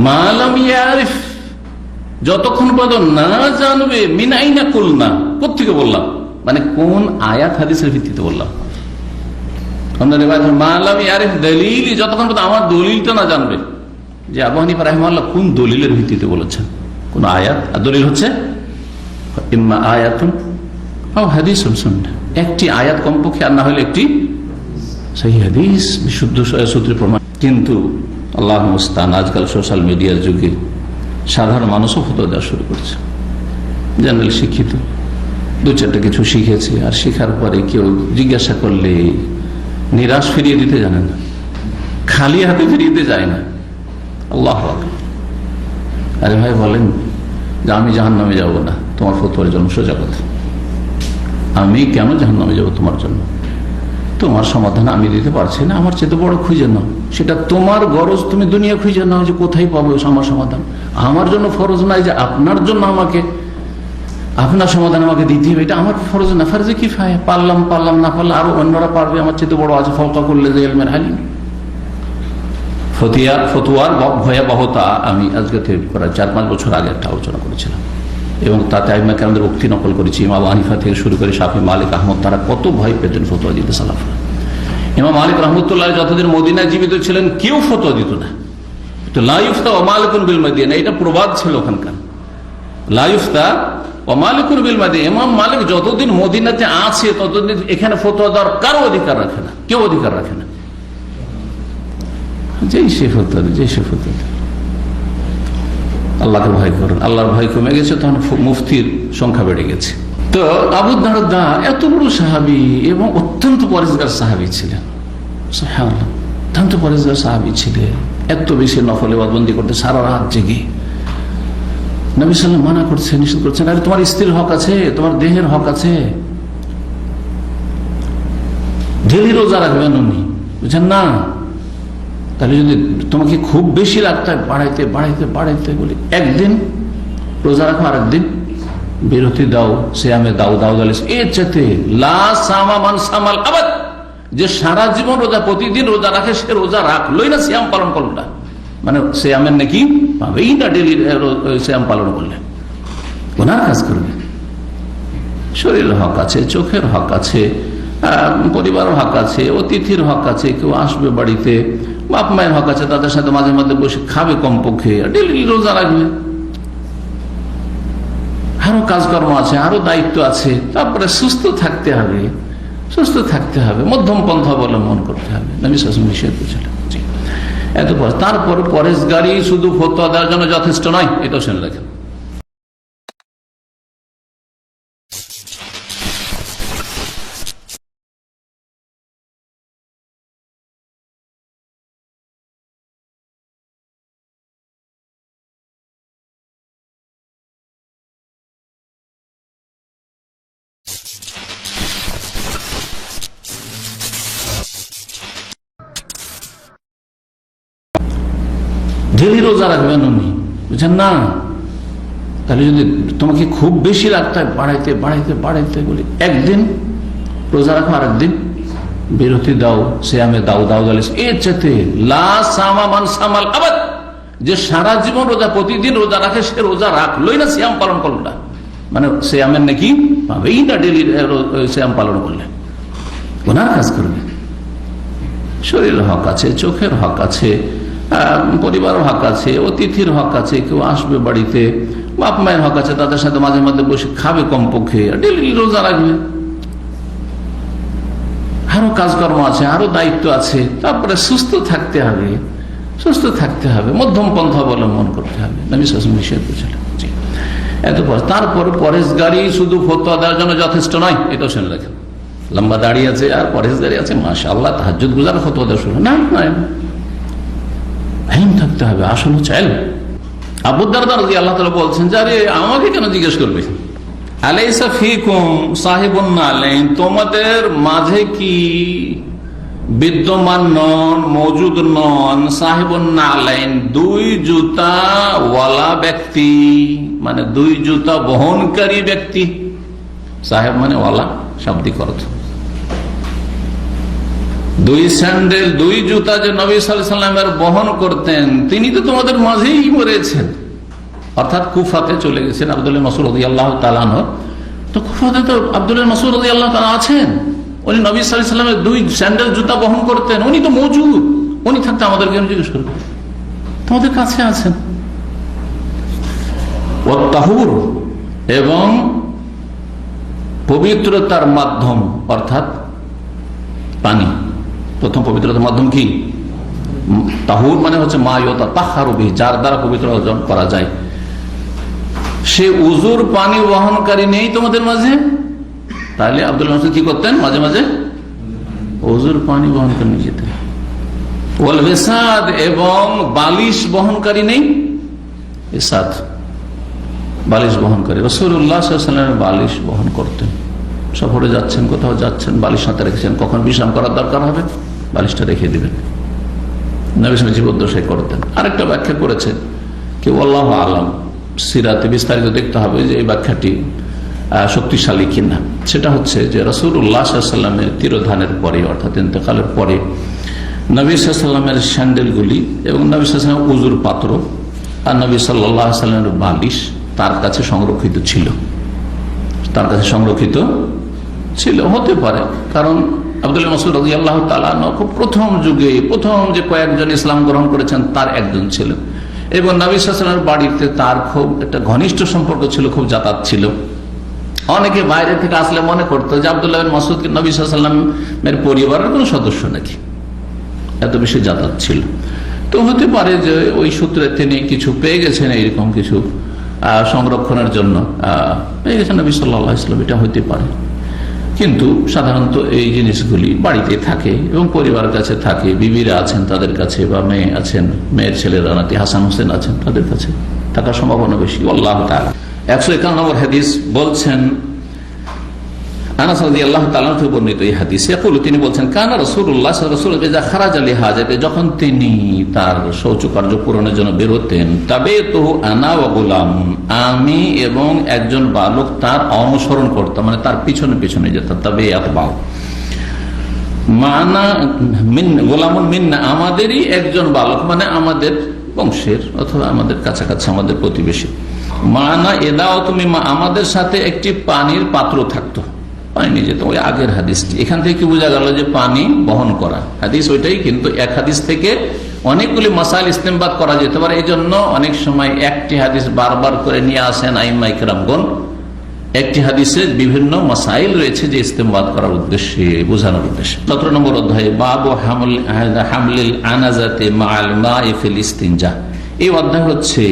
মালাম ইয়ারিফ, যতক্ষণ পর্যন্ত না জানবে, মিনাইনা কুলনা, কোত্থেকে বললাম, মানে কোন আয়াত হাদিসের ভিত্তিতে বললাম। মালাম ইয়ারিফ দলিল, যতক্ষণ পর্যন্ত আমার দলিলটা না জানবে, যে আবু হানিফা রাহিমাহুল্লাহ কোন দলিলের ভিত্তিতে বলেছেন, কোন আয়াত। আর দলিল হচ্ছে ইম্মা আয়াতুন আও হাদিসুন সুন্নাহ, একটি আয়াত কমপক্ষে, আর না হলে একটি সহিহ হাদিস, বিশুদ্ধ সূত্রে প্রমাণ। কিন্তু আল্লাহু মুস্তাআন, আজকাল সোশ্যাল মিডিয়ার যুগে সাধারণ মানুষও ফতোয়া দেওয়া শুরু করছে। জেনারেল শিক্ষিত, দু চারটা কিছু শিখেছে, আর শেখার পরে কেউ জিজ্ঞাসা করলে নিরাশ ফিরিয়ে দিতে জানে না, খালি হাতে ফিরিয়ে দিতে যায় না। আল্লাহু আকবার। আরে ভাই বলেন যে আমি জাহান্নামে যাব না তোমার ফতোয়ার জন্য, সোজা কথা। আমি কেন জাহান্নামে যাব তোমার জন্য? তোমার সমাধান আমি দিতে পারছি না, আমার চেয়ে বড় খুঁজে নাও, সেটা তোমার গরজ, তুমি দুনিয়া খুঁজে নাও যে কোথায় পাবো আমার সমাধান। আমার জন্য ফরজ নাই যে আপনার জন্য আমাকে আপনার সমাধান আমাকে দিতে হবে, এটা আমার ফরজ না, ফরজে কিফায়া। পারলাম না পারলে আরো অন্যরা পারবে, আমার চেয়ে বড় আছে। ফলকা করলে যে ইলমের আলিম। ফতোয়ার ভয়াবহতা আমি আজকে থেকে প্রায় 4-5 বছর আগে একটা আলোচনা করেছিলাম, এবং তাতে আইম্মা কেরামদের উক্তি নকল করেছি। ইমাম আবু হানিফা থেকে শুরু করে শাফি, মালিক, আহমদ, তারা কত ভয় পেতেন ফতোয়া দিতে সালাফরা। ইমাম মালিক রহমতুল্লাহ যতদিন মদিনায় জীবিত ছিলেন কেউ ফতোয়া দিত না। তো লা ইফতা ওয়া মালিকুন বিল মাদিনা, এটা প্রবাদ ছিল ওখানকার। লা ইফতা ওয়া মালিকুন বিল মাদিনা, ইমাম মালিক যতদিন মদিনাতে আছে ততদিন এখানে ফতোয়া দেওয়ার কারো অধিকার রাখে না, কেউ অধিকার রাখে না। যেই সে ফতোয়া আল্লাহকে ভয় করুন। আল্লাহর ভয় কমে গেছে, তখন মুফতির সংখ্যা বেড়ে গেছে। তো আবু দারদা এত বড় সাহাবী এবং অত্যন্ত পরেজগার সাহাবী ছিলেন, সুবহানাল্লাহ, অত্যন্ত পরেজগার সাহাবী ছিলেন। এত বেশি নফল ইবাদতবন্দি করতে সারা রাত জেগে। নবী সাল্লাল্লাহু আলাইহি ওয়াসাল্লাম মানা করছেন, নিষেধ করছেন, আরে তোমার স্ত্রীর হক আছে, তোমার দেহের হক আছে, ডেলি রোজা রাখবেন উনি। বুঝছেন না? তাহলে যদি তোমাকে খুব বেশি লাগতে হয়, বাড়াইতে বলি, একদিন রোজা রাখো, আর একদিন বিরতি দাও, সিয়ামে দাও এর চাইতে লা সামা মান সামাল আবাদ, যে সারা জীবন রোজা, প্রতিদিন রোজা রাখে, সে রোজা রাখলোই না, সিয়াম পালন করলো না, মানে সিয়ামের নাকি পাবেই না। ডেলি সিয়াম পালন করলে গুনার কাজ করবে। শরীরের হক আছে, চোখের হক আছে, পরিবারের হক আছে, অতিথির হক আছে, কেউ আসবে বাড়িতে, বাপ মায়ের হক আছে, তাদের সাথে মাঝে মাঝে বসে খাবে কমপক্ষে, ডেলি রোজা রাখবে। আরো কাজকর্ম আছে, আরো দায়িত্ব আছে। তারপরে সুস্থ থাকতে হবে, মধ্যম পন্থা অবলম্বন করতে হবে। নবী সাল্লাল্লাহু আলাইহি ওয়াসাল্লাম নিষেধ করেছিলেন। এত তারপর পরেশগারি শুধু ফতোয়া দেওয়ার জন্য যথেষ্ট নয়, এটাও শুনে রাখেন। ডেলি রোজা রাখবেন উনি, বুঝছেন না? তাহলে যদি তোমাকে খুব বেশি রাখতে হয়, বাড়াইতে বাড়াইতে বাড়াইতে বলি, একদিন রোজা রাখো, আর একদিন বিরতি দাও, সিয়ামে দাও, দাও দালিস এর চাইতে লা সামা মান সামাল আবাদ, যে সারা জীবন রোজা প্রতিদিন রোজা রাখে সে রোজা রাখলোই না, সিয়াম পালন করলো না, মানে সিয়ামের নাকি পাবেই না। ডেলি সিয়াম পালন করলে গুনার কাজ করবে। শরীরের হক আছে, চোখের হক আছে, পরিবারের হক আছে, অতিথির হক আছে, কেউ আসবে বাড়িতে, বাপ মায়ের হক আছে, তাদের সাথে মাঝে মাঝে বসে খাবে কমপক্ষে, ডেলি রোজা রাখবে। আরো কাজকর্ম আছে, আরো দায়িত্ব আছে। তারপরে সুস্থ থাকতে হবে, সুস্থ থাকতে হবে, মধ্যম পন্থা অবলম্বন করতে হবে, নবী সাল্লাল্লাহু আলাইহি ওয়াসাল্লাম নিষেধ করেছিলেন। এতপর তারপর পরেশগারি শুধু ফতোয়া দেওয়ার জন্য যথেষ্ট নয়, এটাও শুনে রাখেন। লম্বা দাড়ি আছে আর পরেশগারি আছে, মাশাআল্লাহ, তাহাজ্জুদ গুজার ফতোয়া দেওয়া শুনে না, থাকতে হবে। আসল হচ্ছে ইলম। আবু দারদা রাদিয়াল্লাহু তাআলা বলছেন যে আরে আমাকে কেন জিজ্ঞেস করবে, আলাইসা ফিকুম সাহিবুন নালাইন, তোমাদের মাঝে কি বিদ্যমান নন, মজুদ নন, সাহিবুন নালাইন, দুই জুতা ওয়ালা ব্যক্তি, মানে দুই জুতা বহনকারী ব্যক্তি। সাহেব মানে ওয়ালা, শাব্দিক অর্থ। দুই স্যান্ডেল, দুই জুতা যে নবী সাল্লাল্লাহু আলাইহি ওয়াসাল্লামের বহন করতেন, তিনি তো তোমাদের মাঝেই মরেছেন, অর্থাৎ কুফাতে চলে গেছেন। আব্দুল্লাহ মাসউদ রাদিয়াল্লাহু তাআলা আনহু, তো কুফাতে তো আব্দুল্লাহ মাসউদ রাদিয়াল্লাহু তাআলা আছেন, উনি নবী সাল্লাল্লাহু আলাইহি ওয়াসাল্লামের দুই স্যান্ডেল জুতা বহন করতেন, উনি তো মওজুদ, উনি থাকতে আমাদেরকে জিজ্ঞেস করবেন, তোমাদের কাছে আছেন। ওয়াত তাহুর, এবং পবিত্রতার মাধ্যম, অর্থাৎ পানি। প্রথম পবিত্রতার মাধ্যম কি? তাহুর মানে হচ্ছে মা ইউতাতাহহারু বিহি, যার দ্বারা পবিত্র অর্জন করা যায়। সে উজুর পানি বহনকারী নেই তোমাদের মাঝে, তাহলে আব্দুল্লাহ মাসউদ কি করতেন? মাঝে মাঝে উজুর পানি বহন করে নিয়ে যেতেন। ওয়াল বিসাদ, এবং বালিশ বহনকারী নেই। বিসাদ বালিশ বহনকারী, রাসূলুল্লাহ সাল্লাল্লাহু আলাইহি ওয়াসাল্লাম বালিশ বহন করতেন। সফরে যাচ্ছেন, কোথাও যাচ্ছেন, বালিশ সাথে রেখেছেন, কখন বিশ্রাম করার দরকার হবে বালিশটা রেখে দিবেন। নবী সাল্লাল্লাহু জীবদ্দশায় করতেন। আরেকটা ব্যাখ্যা করেছেন কেউ, আল্লাহু আলাম, সিরাতে বিস্তারিত দেখতে হবে যে এই ব্যাখ্যাটি শক্তিশালী কিনা। সেটা হচ্ছে যে রাসূলুল্লাহ সাল্লাল্লাহু আলাইহি ওয়াসাল্লামের তিরোধানের পরে, অর্থাৎ ইন্তেকালের পরে নবী সাল্লাল্লাহু আলাইহি ওয়াসাল্লামের স্যান্ডেলগুলি এবং নবী সাল্লাল্লাহু আলাইহি ওয়াসাল্লামের উজুর পাত্র আর নবী সাল্লাল্লাহু আলাইহি ওয়াসাল্লামের বালিশ তার কাছে সংরক্ষিত ছিল, তার কাছে সংরক্ষিত ছিল। হতে পারে কারণ আব্দুল্লাহ মাসউদ রাদিয়াল্লাহু তাআলা খুব প্রথম যুগে, প্রথম যে কয়েকজন ইসলাম গ্রহণ করেছেন তার একজন ছিল, এবং নবী সাল্লাল্লাহু আলাইহি ওয়াসাল্লামের বাড়িতে তার খুব একটা ঘনিষ্ঠ সম্পর্ক ছিল, খুব যাতায়াত ছিল। অনেকে বাইরে থেকে আসলে মনে করতো যে আব্দুল্লাহ বিন মাসউদ কি নবী সাল্লাল্লাহু আলাইহি ওয়াসাল্লামের পরিবারের কোনো সদস্য নাকি, এত বেশি যাতায়াত ছিল। তো হতে পারে যে ওই সূত্রে তিনি কিছু পেয়ে গেছেন, এইরকম কিছু সংরক্ষণের জন্য পেয়ে গেছেন নবী সাল্লাল্লাহু আলাইহি ওয়াসাল্লাম, এটা হতে পারে। কিন্তু সাধারণত এই জিনিসগুলি বাড়িতে থাকে এবং পরিবারের কাছে থাকে, বিবিরা আছেন তাদের কাছে, বা মেয়ে আছেন, মেয়ের ছেলেরা নাতি হাসান হোসেন আছেন তাদের কাছে থাকার সম্ভাবনা বেশি। আল্লাহু তাআলা 151 নম্বর হাদিস বলছেন, আনাস রাদিয়াল্লাহু তাআলা থেকে বর্ণিত এই হাদিস, তিনি বলছেন, কানা রাসূলুল্লাহ সাল্লাল্লাহু আলাইহি ওয়াসাল্লাম ইযা খারাজা লিহাজাতি, যখন তিনি তার শৌচকার্য পূরণের জন্য বের হতেন, তাবেতুহু আনা ওয়া গুলামুন, আমি এবং একজন বালক তার অনুসরণ করতাম, মানে তার পিছনে পিছনে যেতাম। তাবেয়াত বাউ মানা মিন, গোলামুন মিন্না, আমাদেরই একজন বালক, মানে আমাদের বংশের অথবা আমাদের কাছাকাছি আমাদের প্রতিবেশী। মানা এদাও তুমি, আমাদের সাথে একটি পানির পাত্র থাকতো, পানি নিয়ে যেত। ওই আগের হাদিসটি, এখান থেকে কি বোঝা গেল যে পানি বহন করা হাদিস ওইটাই, কিন্তু এক হাদিস থেকে অনেকগুলি মাসাইল ইস্তেমবাদ করা যেতে পারে। এই জন্য অনেক সময় একটি হাদিস বারবার করে নিয়ে আসেন আইম্মায়ে কেরামগণ, একটি হাদিসে বিভিন্ন মাসাইল রয়েছে যে ইস্তেমবাদ করার উদ্দেশ্যে, বোঝানোর উদ্দেশ্যে। 17 নম্বর অধ্যায়ে বাবু হামলিল আনাজাতে মা'আল মা'i ফিল ইস্তিনজা। এই অধ্যায় হচ্ছে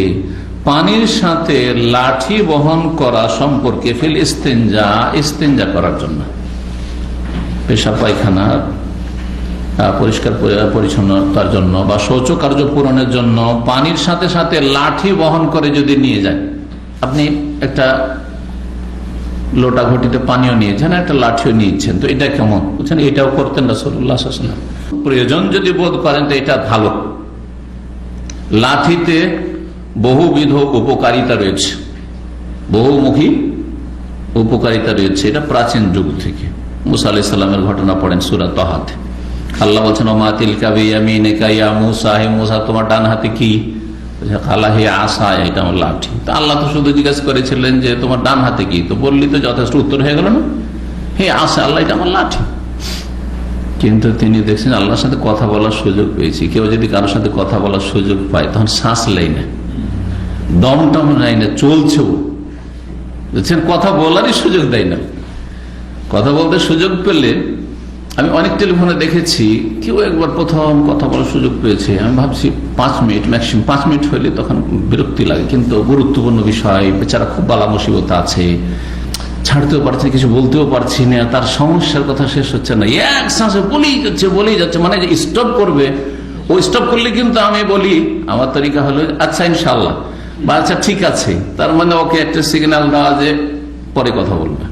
পানির সাথে লাঠি বহন করা সম্পর্কে, ফিল ইস্তিনজা, ইস্তিনজা করার জন্য, পেশাব পায়খানা পরিষ্কার পরিচ্ছন্নতার জন্য বা শৌচকার্য পূরণের জন্য পানির সাথে সাথে লাঠি বহন করে যদি নিয়ে যায়। আপনি একটা লোটা ঘটিতে পানিও নিয়েছেন, একটা লাঠিও নিয়েছেন, তো এটা কেমন বুঝছেন? এটাও করতেন রাসূলুল্লাহ সাল্লাল্লাহু আলাইহি ওয়াসাল্লাম। প্রয়োজন যদি বোধ করেন তো এটা ভালো। লাঠিতে বহুবিধ উপকারিতা রয়েছে, বহুমুখী উপকারিতা রয়েছে। এটা প্রাচীন যুগ থেকে। মুসা আলাইহিস সালামের ঘটনা পড়েন সূরা তাহাতে। আল্লাহ বলছেন ওমা তিলকা বিয়ামিনিকা ইয়া মুসা, হে মুসা তোমার ডান হাতে কি? খালা হে আসা, এটা আমার লাঠি। তা আল্লাহ তো শুধু জিজ্ঞাসা করেছিলেন যে তোমার ডান হাতে কি, তো বললি তো যথেষ্ট, উত্তর হয়ে গেল না? হে আসা, আল্লাহ এটা আমার লাঠি। কিন্তু তিনি দেখছেন আল্লাহর সাথে কথা বলার সুযোগ পেয়েছি। কেউ যদি কারোর সাথে কথা বলার সুযোগ পায় তখন শ্বাস নেই না, দম টম নেয় না, চলছে, বুঝছেন, কথা বলারই সুযোগ দেয় না। কথা বলতে সুযোগ পেলে, আমি অনেক টেলিফোনে দেখেছি, কেউ একবার প্রথম কথা বলার সুযোগ পেয়েছে, আমি ভাবছি 5 মিনিট, ম্যাক্সিমাম 5 মিনিট হইলে তখন বিরক্তি লাগে। কিন্তু গুরুত্বপূর্ণ বিষয়, বেচারা খুব বালা মুসিবত আছে, ছাড়তেও পারছি, কিছু বলতেও পারছি না, তার সমস্যার কথা শেষ হচ্ছে না, এক শ্বাসে বলেই যাচ্ছে, মানে যে স্টপ করবে, ও স্টপ করলে কিন্তু আমি বলি, আমার তরিকা হলো আচ্ছা ইনশাল্লাহ বা আচ্ছা ঠিক আছে, তার মানে ওকে একটা সিগন্যাল দেওয়া যে পরে কথা বলবে,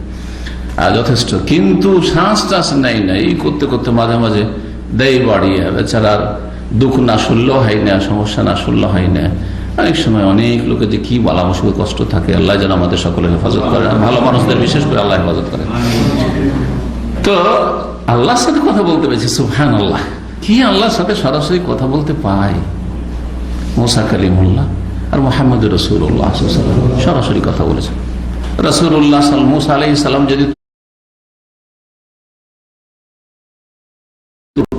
যথেষ্ট। কিন্তু শ্বাস টাস নেই না, এই করতে করতে মাঝে মাঝে দেয় বাড়িয়ে, বেচারার দুঃখ না শুনলেও হয় না, সমস্যা না শুনলেও হয় না। অনেক সময় অনেক লোকের যে কি বালা মুশকিল কষ্ট থাকে, আল্লাহ যেন আমাদের সকলের হেফাজত করে, ভালো মানুষদের বিশেষ করে আল্লাহ হেফাজত করে। তো আল্লাহর সাথে কথা বলতে পেরেছি, সুবহানাল্লাহ। কি আল্লাহর সাথে সরাসরি কথা বলতে পায় মুসা কালিমুল্লাহ আর মুহাম্মদ রাসূলুল্লাহ সরাসরি কথা বলেছেন। রাসূলুল্লাহ মুসা আলাইহিস সালাম যদি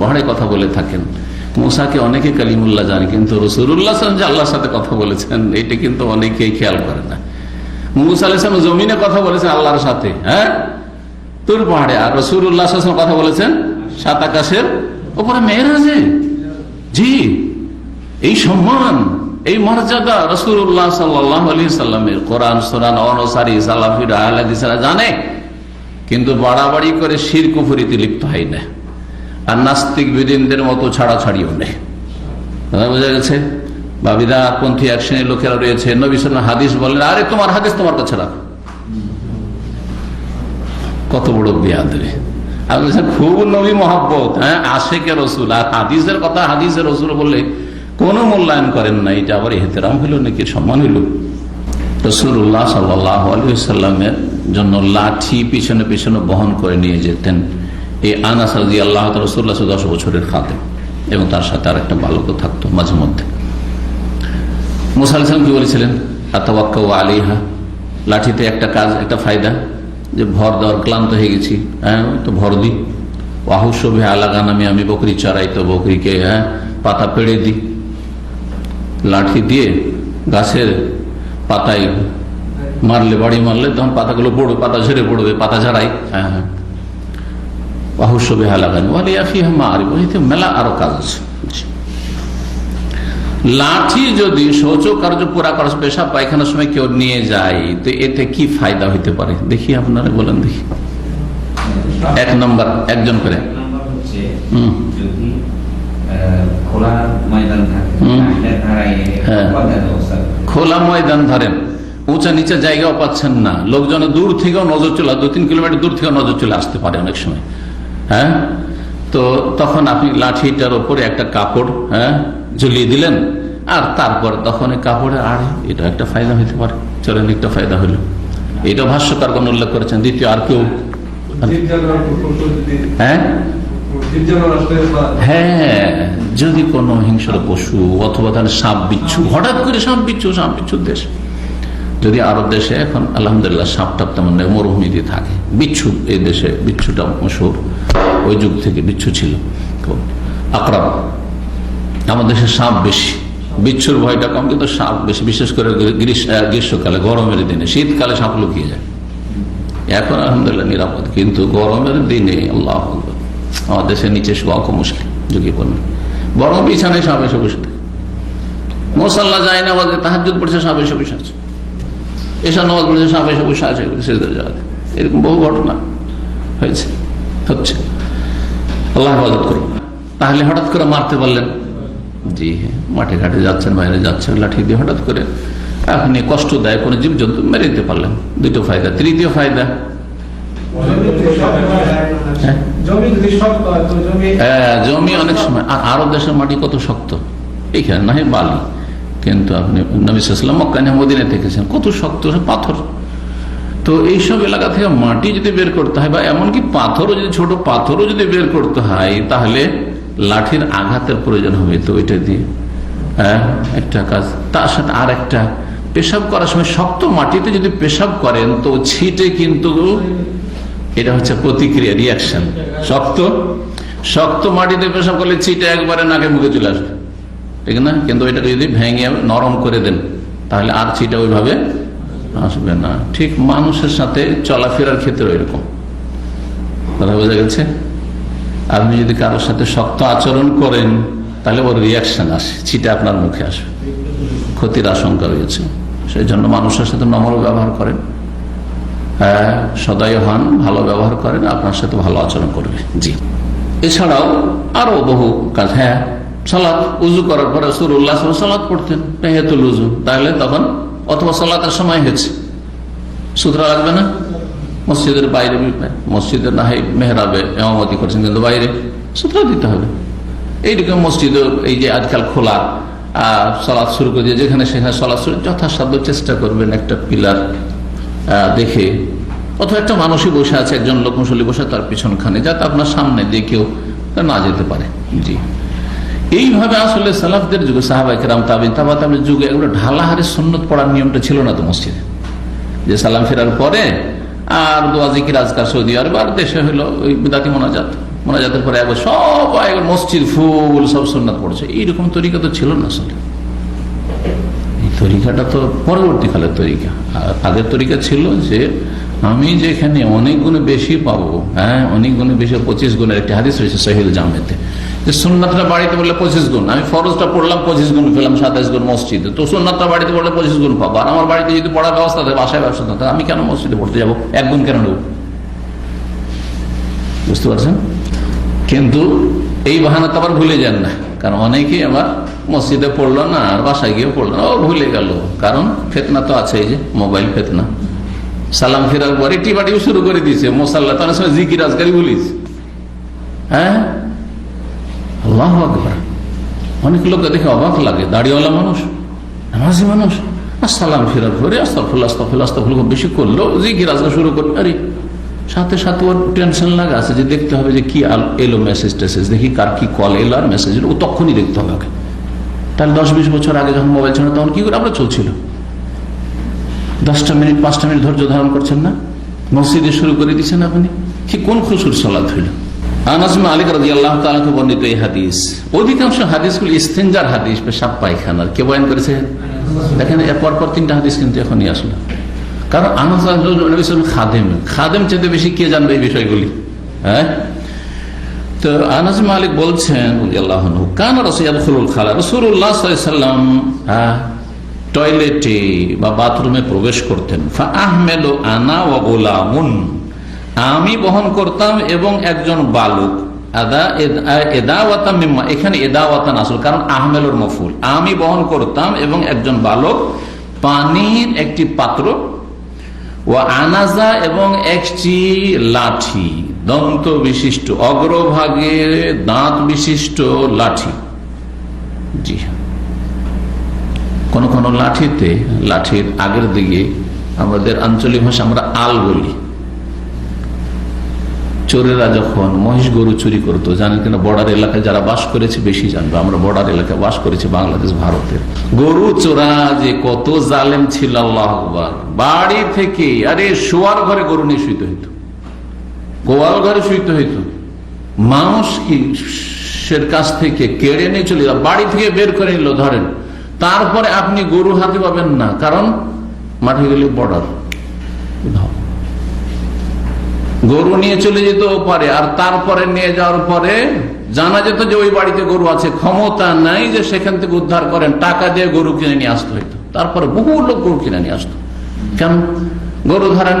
পাহাড়ে কথা বলে থাকেন, মুসাকে অনেকে কালিমুল্লাহ জানে, কিন্তু রাসূলুল্লাহ যে আল্লাহর সাথে কথা বলেছেন এটা কিন্তু অনেকেই খেয়াল করে না। মুসা আলাইহিস সালাম জমিনে কথা বলেছেন আল্লাহর সাথে, তুর পাহাড়ে, আর রাসূলুল্লাহ কথা বলেছেন 7 আকাশের উপরে মেরাজে। জি, এই সম্মান, এই মর্যাদা রাসূলুল্লাহ সাল্লাল্লাহু আলাইহি সাল্লামের। কোরআন সুন্নাহ অনুসারী সালাফিরা আহলে হাদিসরা জানে, কিন্তু বাড়াবাড়ি করে শিরক কুফরিতে লিপ্ত হয় না, আর নাস্তিক বিদিনদের মতো ছাড়াছাড়িও নেই। বোঝা গেছে? বা বিদআতপন্থী এক শ্রেণীর লোকেরা রয়েছে, নবী সাল্লাল্লাহু আলাইহি হাদিস বললেন, আরে তোমার হাদিস তোমার কাছে রাখো। কত বড় বেয়াদবি! আপনি বলছেন খুব নবী মহব্বত, আশিকে রাসূল, আর হাদিসের কথা হাদিসের রাসূল বললে কোনো মূল্যায়ন করেন না। এটা আবার ইহতিরাম হইল নাকি, সম্মান হইল? রাসূলুল্লাহ সাল্লাল্লাহু আলাইহি ওয়াসাল্লামের জন্য লাঠি পিছনে পিছনে বহন করে নিয়ে যেতেন এই আনাস রাদিয়াল্লাহু তাআলা। রাসূলুল্লাহ 10 বছরের খাদেম, এবং তার সাথে আর একটা বালকও থাকতো মাঝে মধ্যে। মুসা আলাইহিস সালাম কি বলেছিলেন? আতাওয়াক্কাউ আলাইহা, লাঠিতে একটা কাজ, একটা ফায়দা, যে ভর দেওয়ার, ক্লান্ত হয়ে গেছি, তো ভর দিই। ওয়াহুশু বিহা আলা গানামি, আমি বকরি চড়াই, তো বকরিকে পাতা পেড়ে দিই। লাঠি দিয়ে গাছের পাতায় মারলে, বাড়ি মারলে তখন পাতাগুলো পড়বে, পাতা ঝরে পড়বে, পাতা ঝাড়াই। ওয়াহুশু বিহা আলা গানামি ওয়া লিয়া ফিহা মাআরিব, এতে মেলা আরো কাজ আছে। লাঠি যদি শৌচকার্য পুরা করার, পেশাব পায়খানার সময় কেউ নিয়ে যায়, তো এতে কি ফায়দা হইতে পারে দেখি, আপনারা বলেন দেখি। 1 নম্বর, একজন করে। খোলা ময়দান ধরেন, উঁচা নিচে জায়গাও পাচ্ছেন না, লোকজন দূর থেকেও নজর চলে, 2-3 কিলোমিটার দূর থেকে নজর চলে আসতে পারে অনেক সময়। তো তখন আপনি লাঠিটার উপরে একটা কাপড় ঝুলিয়ে দিলেন, আর তারপর তখন এই কাপড়ের আড়ে, এটা একটা ফায়দা হইতে পারে। চলেন, একটা ফায়দা হলো, এটা ভাষ্যকার কোন উল্লেখ করেছেন। দ্বিতীয় আর কেউ? যদি কোনো হিংস্র পশু অথবা তাহলে সাপ বিচ্ছু, হঠাৎ করে সাপ বিচ্ছুর দেশ, যদি আরব দেশে এখন আলহামদুলিল্লাহ সাপ টাপ তেমন মরুভূমিতে থাকে, বিচ্ছু এই দেশে বিচ্ছুটা মশহুর, ওই যুগ থেকে বিচ্ছু ছিল আকরাব। আমাদের দেশে সাপ বেশি, বিচ্ছুর ভয়টা কম, কিন্তু সাপ বেশি, বিশেষ করে গ্রীষ্মকালে, গরমের দিনে। শীতকালে সাপ লুকিয়ে যায়, এখন আলহামদুলিল্লাহ নিরাপদ, কিন্তু গরমের দিনে আল্লাহ আমার দেশের নিচে শোয়া খুব মুশকিল, ঝুঁকিপূর্ণ। বড় বিছানায় সব এসে বসে থাকে, মুসাল্লা যায় না, তাহাজ্জুদ পড়ছে সব এসে বসে আছে, এসা নামাজ পড়ছে সব এসে বসে আছে সিজদায় যাওয়াতে। এরকম বহু ঘটনা হয়েছে, হচ্ছে। আল্লাহ হেফাজত করুন। তাহলে হঠাৎ করে মারতে পারলেন? জি হ্যাঁ, মাঠে ঘাটে যাচ্ছেন, বাইরে যাচ্ছেন, লাঠি দিয়ে হঠাৎ করে আপনি কষ্ট দেয় কোনো জীবজন্তু মেরে দিতে পারলেন। দুটো ফায়দা। তৃতীয় ফায়দা, জমি অনেক সময়, আর আরব দেশের মাটি কত শক্ত, এইখানে না হয় বালি, কিন্তু আপনি নবী সাল্লাল্লাহু আলাইহি ওয়াসাল্লাম মক্কা মদিনায় দেখেছেন কত শক্ত পাথর। তো এইসব এলাকা থেকে মাটি যদি বের করতে হয়, বা এমনকি পাথরও যদি, ছোট পাথরও যদি বের করতে হয়, তাহলে লাঠির আঘাতের প্রয়োজন হবে। তো ওইটা দিয়ে একটা কাজ। তার সাথে আর একটা, পেশাব করার সময় শক্ত মাটিতে যদি পেশাব করেন তো ছিটে, কিন্তু এটা হচ্ছে প্রতিক্রিয়া, রিয়াকশন। শক্ত মাটিতে পেশাব করলে ছিটে একবারে নাকে মুখে চলে আসবে, ঠিক না? কিন্তু ওইটাকে যদি ভেঙে নরম করে দেন তাহলে আর ছিটা ওইভাবে আসবে না। ঠিক মানুষের সাথে চলাফেরার ক্ষেত্রে এরকম, কথা বোঝা গেছে? আপনি যদি কারোর সাথে শক্ত আচরণ করেন তাহলে ওর রিয়াকশন আসে, ছিটা আপনার মুখে আসবে, ক্ষতির আশঙ্কা রয়েছে। সেই জন্য মানুষের সাথে নম্র ব্যবহার করেন, সদয় হন, ভালো ব্যবহার করেন, আপনার সাথে ভালো আচরণ করবে। জি, এছাড়াও আরো বহু কাজ। হ্যাঁ, সালাত, উজু করার পরে রাসূলুল্লাহ সাল্লাল্লাহু আলাইহি ওয়াসাল্লাম সালাত পড়তেন, তাহিয়াতুল উজু। তাহলে তখন অথবা সালাতের সময় হয়েছে, সুতরা লাগবে না। মসজিদের বাইরে, মসজিদের না হয় মেহরাবে ইমামতি করছেন, কিন্তু বাইরে সুতরা দিতে হবে। এইরকম মসজিদও এই যে আজকাল খোলা, সালাত শুরু করে দিয়ে যেখানে সেখানে সালাত শুরু, যথাসাধ্য চেষ্টা করবেন একটা পিলার দেখে, অথবা একটা মানুষই বসে আছে, একজন লোক মুসল্লি বসে তার পিছনখানে, যাতে আপনার সামনে দিয়ে কেউ না যেতে পারে। জি, এইভাবে আসলে সালাফদের যুগে, সাহাবায়ে কেরাম, তাবিঈন, তাবা তাবিঈনের যুগে এগুলো ঢালাহারে সুন্নত পড়ার নিয়মটা ছিল না তো মসজিদে, যে সালাম ফেরার পরে আর দোয়া জিকির আজকার সৌদি আরব আর দেশে হলো ওই বিদাতি মোনাজাতের পরে একবার সবাই মসজিদ ফুল, সব সুন্নাত পড়ছে। এইরকম তরিকা তো ছিল না আসলে। এই তরিকাটা তো পরবর্তীকালের তরিকা। আগের তরিকা ছিল যে আমি যেখানে অনেক গুণে বেশি পাবো, অনেক গুণে বেশি, 25 গুণের একটি হাদিস রয়েছে সহিহুল জামেতে, যে সুন্নাতটা বাড়িতে বললে 25 গুণ, আমি ফরজটা পড়লাম 25 গুণ পেলাম, 27 গুণ মসজিদে, তো সুন্নাতটা বাড়িতে পড়লে 25 গুণ পাবো। আর আমার বাড়িতে যদি পড়ার ব্যবস্থা থাকে, বাসায় ব্যবস্থা থাকে, আমি কেন মসজিদে পড়তে যাবো, 1 গুণ কেন নেব? বুঝতে পারছেন? কিন্তু এই বাহানা তো আবার ভুলে যান না, কারণ অনেকেই আবার মসজিদে পড়লো না আর বাসায় গিয়ে পড়লো না, ও ভুলে গেল। কারণ ফেতনা তো আছে, এই যে মোবাইল ফেতনা। সালাম ফেরার পরে টিপাটিপ শুরু করে দিয়েছে মুসাল্লা, তার সময় জিকির আজকারি বলিস। আল্লাহু আকবার। অনেক লোককে দেখে অবাক লাগে, দাড়িওয়ালা মানুষ, নামাজি মানুষ, আর সালাম ফেরার পরে আস্তাগফিরুল্লাহ আস্তাগফিরুল্লাহ আস্তাগফিরুল্লাহ খুব বেশি করলো, জিকির আজকার শুরু করলো। আরে সাথে সাথে ওর টেনশন লাগা আছে যে দেখতে হবে যে কি এলো মেসেজ টেসেজ, দেখি কার কি কল এলো আর মেসেজ এলো, ও তখনই দেখতে হবে ওকে। তাহলে 10-20 বছর আগে যখন মোবাইল ছিল তখন কি করে আমরা চলছিল? 10টা মিনিট 5টা মিনিট ধৈর্য ধারণ করছেন না, মসজিদে শুরু করে দিচ্ছেন আপনি, কি কোন খুশুর সালাত হইল? আনাস ইবনে মালিক রাদিয়াল্লাহু তাআলা থেকে বর্ণিত এই হাদিস, অধিকাংশ হাদিসগুলো ইস্তেনজার হাদিস, পেশাব পায়খানার। কে বয়ান করেছে? দেখেন এরপর 3টা হাদিস কিন্তু এখনই আসলো। কারণ আনাস খাদেম চাইতে বেশি কে জানবে এই বিষয়গুলি? তো আনাস মালিক বলছেন রাদিয়াল্লাহু আনহু, কানা রাসূলুল্লাহ রাসূলুল্লাহ সাল্লাল্লাহু আলাইহি ওয়াসাল্লাম টয়লেটে বা বাথরুমে প্রবেশ করতেন। ফাআহমেলু আনা ওয়া গোলামুন, আমি বহন করতাম এবং একজন বালক। এদাওয়াতাম মিম্মা, এখানে এদাওয়াতান আসল, কারণ আহমেলুর মফউল। আমি বহন করতাম এবং একজন বালক পানির একটি পাত্র, ওয়া আনাজা এবং একটি লাঠি, দন্ত বিশিষ্ট, অগ্রভাগে দাঁত বিশিষ্ট লাঠি। জি, কোন কোন লাঠিতে, লাঠির আগের দিকে আমাদের আঞ্চলিক ভাষা আমরা আল বলি। চোরেরা যখন মহিষ গরু চুরি করতো, জানেন কিনা, বর্ডার এলাকায় যারা বাস করেছে বেশি জানবে, আমরা বর্ডার এলাকায় বাস করেছি, বাংলাদেশ ভারতের। গরু চোরা যে কত জালেম ছিল, আল্লাহু আকবার। বাড়ি থেকে, আরে শোয়ার ঘরে গরু নিয়ে শুইতে হইত, গোয়াল ঘরে শুইতে হইত, মানুষের কাছ থেকে কেড়ে নিয়ে চলে যাও, বাড়ি থেকে বের করে নিল ধরেন, তারপরে আপনি গরু হাতে পাবেন না, কারণ মাঠে গেলে বর্ডার। গরু নিয়ে চলে যেতেও পারে, আর তারপরে নিয়ে যাওয়ার পরে জানা যেত যে ওই বাড়িতে গরু আছে, ক্ষমতা নাই যে সেখান থেকে উদ্ধার করেন, টাকা দিয়ে গরু কিনে নিয়ে আসতে হইতো। তারপরে বহু লোক গরু কিনে নিয়ে আসতো। কেন? গরু ধরেন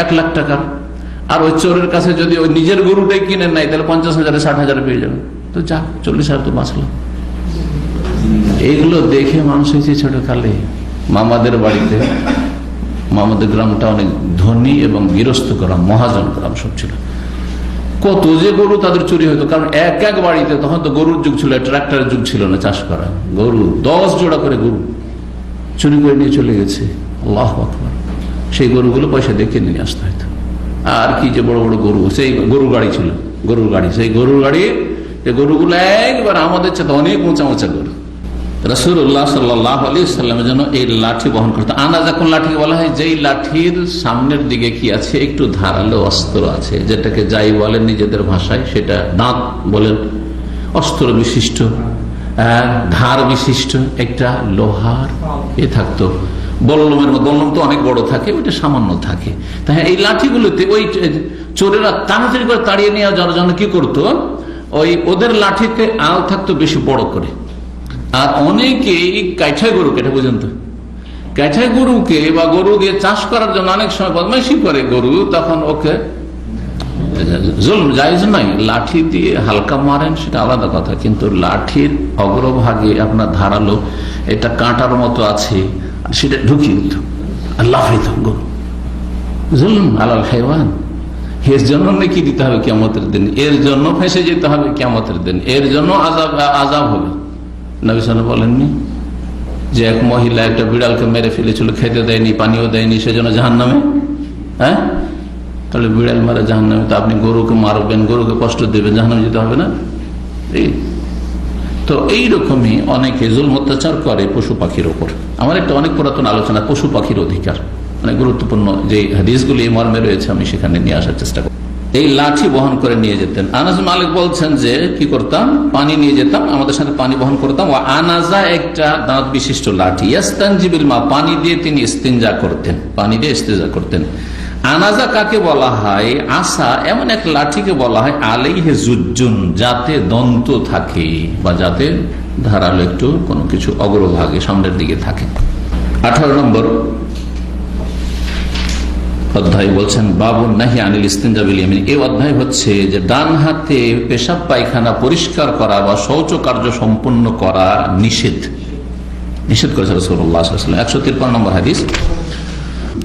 1 লাখ টাকার, আর ওই চোরের কাছে যদি ওই নিজের গরুটাই কিনে নেয় তাহলে 50,000 60,000 পেয়ে যাবে, তো যা 40,000 তো বাঁচলো। এইগুলো দেখে মানুষ হয়েছে ছোটকালে মামাদের বাড়িতে। মামাদের গ্রামটা অনেক ধনী এবং গৃহস্থ গ্রাম, মহাজন গ্রাম সব ছিল। কত যে গরু তাদের চুরি হতো, কারণ এক এক বাড়িতে তখন তো গরুর যুগ ছিল, ট্রাক্টরের যুগ ছিল না চাষ করা। গরু 10 জোড়া করে গরু চুরি করে নিয়ে চলে গেছে। আল্লাহু আকবার। সেই গরুগুলো পয়সা দিয়ে কিনে নিয়ে আসতে হতো। আর কি যে বড় বড় গরু, সেই গরুর গাড়ি ছিল, গরুর গাড়ি, সেই গরুর গাড়ি, গরুগুলো একবার আমাদের চাইতে অনেক উঁচা উঁচা গরু। রাসূলুল্লাহ সাল্লাল্লাহু আলাইহি ওয়াসাল্লামের জন্য এই লাঠি বহন করতে। আনাজা কোন লাঠিকে বলা হয়? যেই লাঠির সামনের দিকে কি আছে, একটু ধারালো অস্ত্র আছে, যেটাকে যাই বলেন নিজেদের ভাষায়, সেটা দাঁত বলেন, অস্ত্র বিশিষ্ট, ধার বিশিষ্ট একটা লোহার থাকতো। বল্লমের মতো, বল্লম তো অনেক বড় থাকে, ওইটা সামান্য থাকে। তাই এই লাঠিগুলোতে ওই চোরেরা তাড়াতাড়ি করে তাড়িয়ে নিয়ে যাওয়ার জন্য কি করতো, ওই ওদের লাঠিতে আল থাকতো বেশি বড় করে। আর অনেকেই কাইঠাই গরুকে, এটা বুঝেন তো, কাইঠাই গরুকে বা গরু দিয়ে চাষ করার জন্য অনেক সময় বদমাইশি করে গরু, তখন ওকে জুলম জায়েজ নাই, লাঠি দিয়ে হালকা মারেন সেটা আলাদা কথা, কিন্তু লাঠির অগ্রভাগে আপনার ধারালো এটা কাঁটার মতো আছে, সেটা ঢুকিয়ে দিত আর লাফাইত গরু। জুলম আলাল হাইওয়ান। এর জন্য নাকি দিতে হবে কিয়ামতের দিন, এর জন্য ফেঁসে যেতে হবে কিয়ামতের দিন, এর জন্য আযাব হবে। নবী সাল্লাল্লাহু আলাইহি ওয়াসাল্লাম বলেননি যে এক মহিলা একটা বিড়ালকে মেরে ফেলেছিল, খেতে দেয়নি, পানিও দেয়নি, সেজন্য জাহান্নামে? হ্যাঁ, তাহলে বিড়াল মারা জাহান্নামে, তো আপনি গরুকে মারবেন, গরুকে কষ্ট দেবেন, জাহান্নামে যেতে হবে না? তো এইরকমই অনেকে জুলম অত্যাচার করে পশু পাখির ওপর। আমার একটা অনেক পুরাতন আলোচনা পশু পাখির অধিকার, অনেক গুরুত্বপূর্ণ যে হাদিসগুলি এই মর্মে রয়েছে, আমি সেখানে নিয়ে আসার চেষ্টা করি। এই লাঠি বহন করে নিয়ে যেতেন। আনাস মালিক বলছেন যে কি করতাম, পানি নিয়ে যেতাম, আমাদের সাথে পানি বহন করতাম। ও আনাজা একটা দাঁত বিশিষ্ট লাঠি, ইয়াস্তানজিবিল মা, পানি দিয়ে তিনি ইস্তিনজা করতেন, পানি দিয়ে ইস্তিনজা করতেন। আনাজা কাকে বলা হয়? আসা এমন এক লাঠিকে বলা হয় আলাইহি জুজ্জুন, যাতে দন্ত থাকে বা যাতে ধারালো একটু কোনো কিছু অগ্রভাগে সামনের দিকে থাকে। 18 নম্বর অধ্যায় বলছেন বাবুন নাহি আনিল ইস্তিনজা বিল ইয়ামিন। এই অধ্যায় হচ্ছে যে ডান হাতে পেশাব পায়খানা পরিষ্কার করা বা শৌচ কার্য সম্পন্ন করা নিষেধ করেছে রাসূলুল্লাহ সাল্লাল্লাহু আলাইহি ওয়াসাল্লাম। 153 নম্বর হাদিস,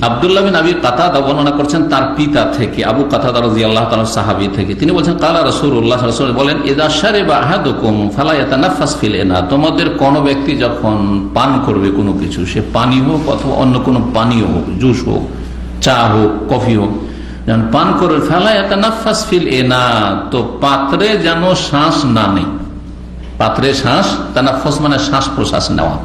আব্দুল্লাহ বিন আবি কাতাদা বর্ণনা করছেন তার পিতা থেকে, আবু কাতাদা রাদিয়াল্লাহু তাআলা সাহাবী থেকে। তিনি বলেন কালা রাসূলুল্লাহ সাল্লাল্লাহু আলাইহি ওয়াসাল্লাম বলেন, ইযা শারিবা আহাদুকুম ফালা ইয়াতানাফাস ফিল ইনা, তোমাদের কোন ব্যক্তি যখন পান করবে কোনো কিছু, সে পানি হোক অথবা অন্য কোনো পানীয় হোক, জুস হোক, চা হোক, কফি হোক, যেন পান করে ফালা ইয়াতানাফাস ফিল ইনা, তো পাত্রে যেন শ্বাস না নেয়। পাত্রে শ্বাস, তানাফুস মানে শ্বাস প্রশ্বাস নেওয়া,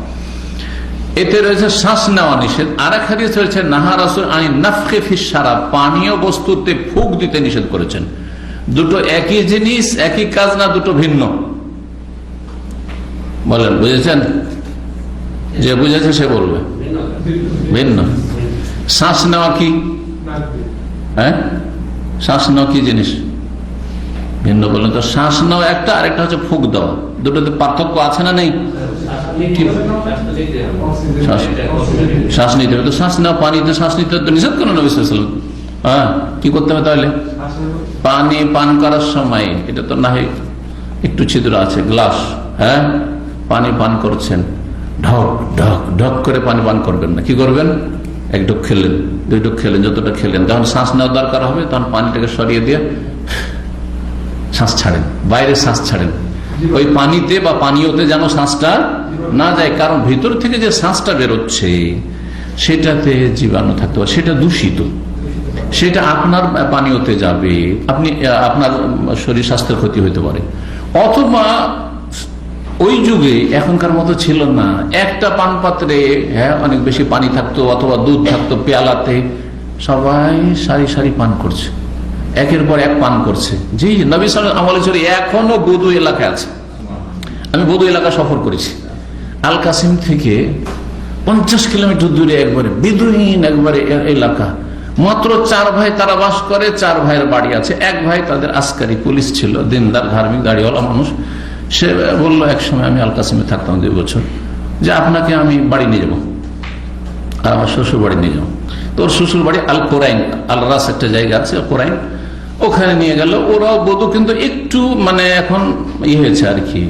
এতে রয়েছে শ্বাস নেওয়া নিষেধ। আর এক হাদিস রয়েছে নাহা রাসূল আন নাফখি ফিশ শারাব, পানীয় বস্তুতে ফুঁক দিতে নিষেধ করেছেন। দুটো একই জিনিস, একই কাজ না, দুটো ভিন্ন। বলেন, বুঝেছেন? যে বুঝেছে সে বলবে ভিন্ন। শ্বাস নেওয়া কি? হ্যাঁ, শ্বাস নেওয়া কি জিনিস? ভিন্ন। বলেন তো, শ্বাস নেওয়া একটা, আরেকটা হচ্ছে ফুঁক দেওয়া, দুটোতে পার্থক্য আছে না নেই? শ্বাস নিতে হবে, তো শ্বাস নেওয়া, পানিতে শ্বাস নিতে নিষেধ করেন নবী সাল্লাল্লাহু আলাইহি ওয়াসাল্লাম। হ্যাঁ, কি করতে হবে তাহলে? পানি পান করার সময়, এটা তো না হয় একটু ছিদ্র আছে, গ্লাস, হ্যাঁ, পানি পান করছেন, ঢক ঢক ঢক করে পানি পান করবেন না। কি করবেন? 1 ঢোক খেলেন, 2 ঢোক খেলেন, যতটা খেলেন, যখন শ্বাস নেওয়ার দরকার হবে তখন পানিটাকে সরিয়ে দিয়ে শ্বাস ছাড়েন, বাইরে শ্বাস ছাড়েন। ওই পানিতে বা পানীয়তে যেন শ্বাসটা না যায়, কারণ ভিতর থেকে যে শ্বাসটা বেরোচ্ছে সেটাতে জীবাণু থাকতে পারে, সেটা দূষিত, সেটা আপনার পানীয়তে যাবে, আপনার শরীর স্বাস্থ্যের ক্ষতি হতে পারে। অথবা ওই যুগে এখনকার মতো ছিল না, একটা পান পাত্রে হ্যাঁ অনেক বেশি পানি থাকতো অথবা দুধ থাকতো, পেয়ালাতে সবাই সারি সারি পান করছে, একের পর এক পান করছে। জি, নবী সাল্লাল্লাহু আলাইহি ওয়াসাল্লাম এখনো বদু এলাকায় আছে। আমি বদু এলাকা সফর করেছি, আল কাসিম থেকে 50 কিলোমিটার দূরে একবারে বেদুইন একবারে এলাকা, মাত্র 4 ভাই তারা বাস করে, 4 ভাইয়ের বাড়ি আছে। এক ভাই তাদের আস্কারি পুলিশ ছিল, দিনদার ধার্মিক দাড়িওয়ালা মানুষ। সে বলল এক সময়, আমি আল কাসিমে থাকতাম 2 বছর, যে আপনাকে আমি বাড়ি নিয়ে যাবো, আর আমার শ্বশুর বাড়ি নিয়ে যাবো। তোর শ্বশুর বাড়ি আল কোরাইন, আল রাস একটা জায়গা আছে কোরাইন, ওখানে নিয়ে গেল। ওরাও বধূ কিন্তু একটু মানে এখন হয়েছে আর কি,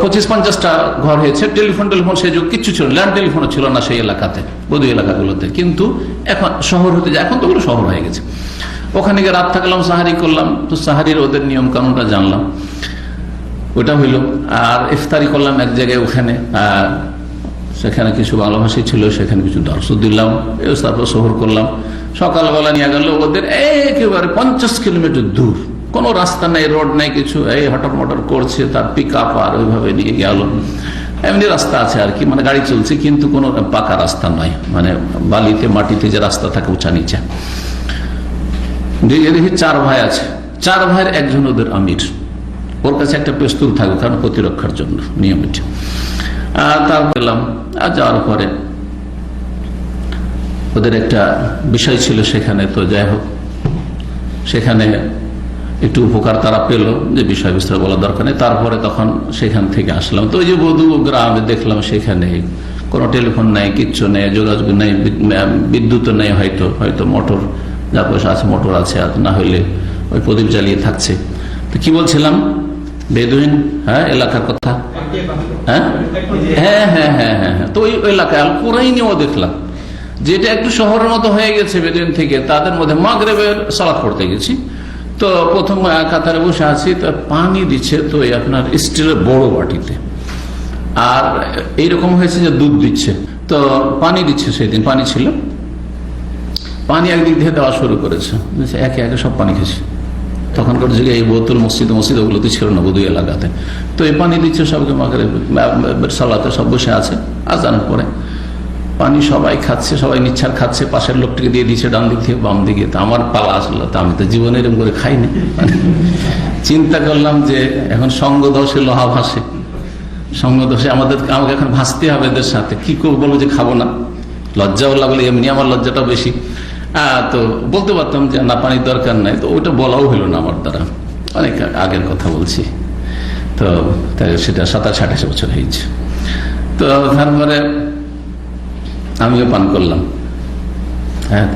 25-50টা ঘর হয়েছে। টেলিফোন সেই যুগ কিচ্ছু ছিল, ল্যান্ড টেলিফোনও ছিল না সেই এলাকাতে, বধূ এলাকাগুলোতে। কিন্তু এখন শহর হতে যায়, এখন তো ওগুলো শহর হয়ে গেছে। ওখানে গিয়ে রাত থাকলাম, সাহারি করলাম। তো সাহারির ওদের নিয়ম কানুনটা জানলাম, ওটা হইল। আর ইফতারি করলাম এক জায়গায় ওখানে, আর সেখানে কিছু বাংলাভাষী ছিল, সেখানে কিছু দর্শ দিলাম। তারপর শহর করলাম। সকালবেলা নিয়ে গেল ওদের একেবারে 50 কিলোমিটার দূর, কোনো রাস্তা নেই, রোড নেই, কিছু এই হটর মটর করছে, তার পিক আপ আর ওইভাবে নিয়ে গেল। এমনি রাস্তা আছে আর কি, মানে গাড়ি চলছে, কিন্তু কোনো পাকা রাস্তা নয়, মানে বালিতে মাটিতে যে রাস্তা থাকে উঁচা নিচা। দেখি 4 ভাই আছে, 4 ভাইয়ের একজন ওদের আমির, ওর কাছে একটা পিস্তল থাকবে, কারণ প্রতিরক্ষার জন্য নিয়মিত। তার পেলাম। আর যাওয়ার পরে ওদের একটা বিষয় ছিল সেখানে, তো যাই হোক সেখানে একটু উপকার তারা পেল, যে বিষয় বিস্তার বলার দরকার নেই। তারপরে তখন সেখান থেকে আসলাম। তো ওই যে বধূ গ্রামে দেখলাম, সেখানে কোনো টেলিফোন নেই, কিচ্ছু নেই, যোগাযোগ নেই, বিদ্যুৎ নেই, হয়তো মোটর, যা পয়সা আছে মোটর আছে, আর না হইলে ওই প্রদীপ জ্বালিয়ে থাকছে। তো কি বলছিলাম, বেদুইন এলাকার কথা। হ্যাঁ। তো ওই এলাকায় আল কুরাইনেও দেখলাম, যেটা একটু শহরের মতো হয়ে গেছে বেদুইন থেকে। তাদের মধ্যে মাগরিবের সালাত পড়তে গেছি, তো প্রথম কাতারে বসে আছি, তো পানি দিচ্ছে, তো আপনার স্টিলের বড় বাটিতে, আর এইরকম হয়েছে যে দুধ দিচ্ছে, তো পানি দিচ্ছে। সেদিন পানি ছিল, পানি একদিক দিয়ে দেওয়া শুরু করেছে, একে একে সব পানি খেয়েছে। তখনকার যুগে এই বোতল মসজিদ ওগুলোতে ছিল না, বধু এলাকাতে। তো এই পানি দিচ্ছে সবকে, মাগরিবের সালাতে সব বসে আছে। আজানের পরে পানি সবাই খাচ্ছে, সবাই নিচ্ছার খাচ্ছে, পাশের লোকটিকে দিয়ে দিচ্ছে ডান দিক থেকে বাম দিকে। তো আমার পালা আসলো, তো আমি তো জীবনে এরকম করে খাইনি। চিন্তা করলাম যে এখন সঙ্গ দোষে লোহা ভাসে, সঙ্গ দোষে আমাকে এখন ভাসতে হবে এদের সাথে। কি করবো, বলবো যে খাবো না, লজ্জাও লাগলো, এমনি আমার লজ্জাটা বেশি। তো বলতে পারতাম যে না, পানির দরকার নাই, তো ওটা বলাও হইলো না আমার দ্বারা। অনেক আগের কথা বলছি, তো তাই সেটা 27-28 বছর হয়েছে। তো তারপরে আমিও পান করলাম।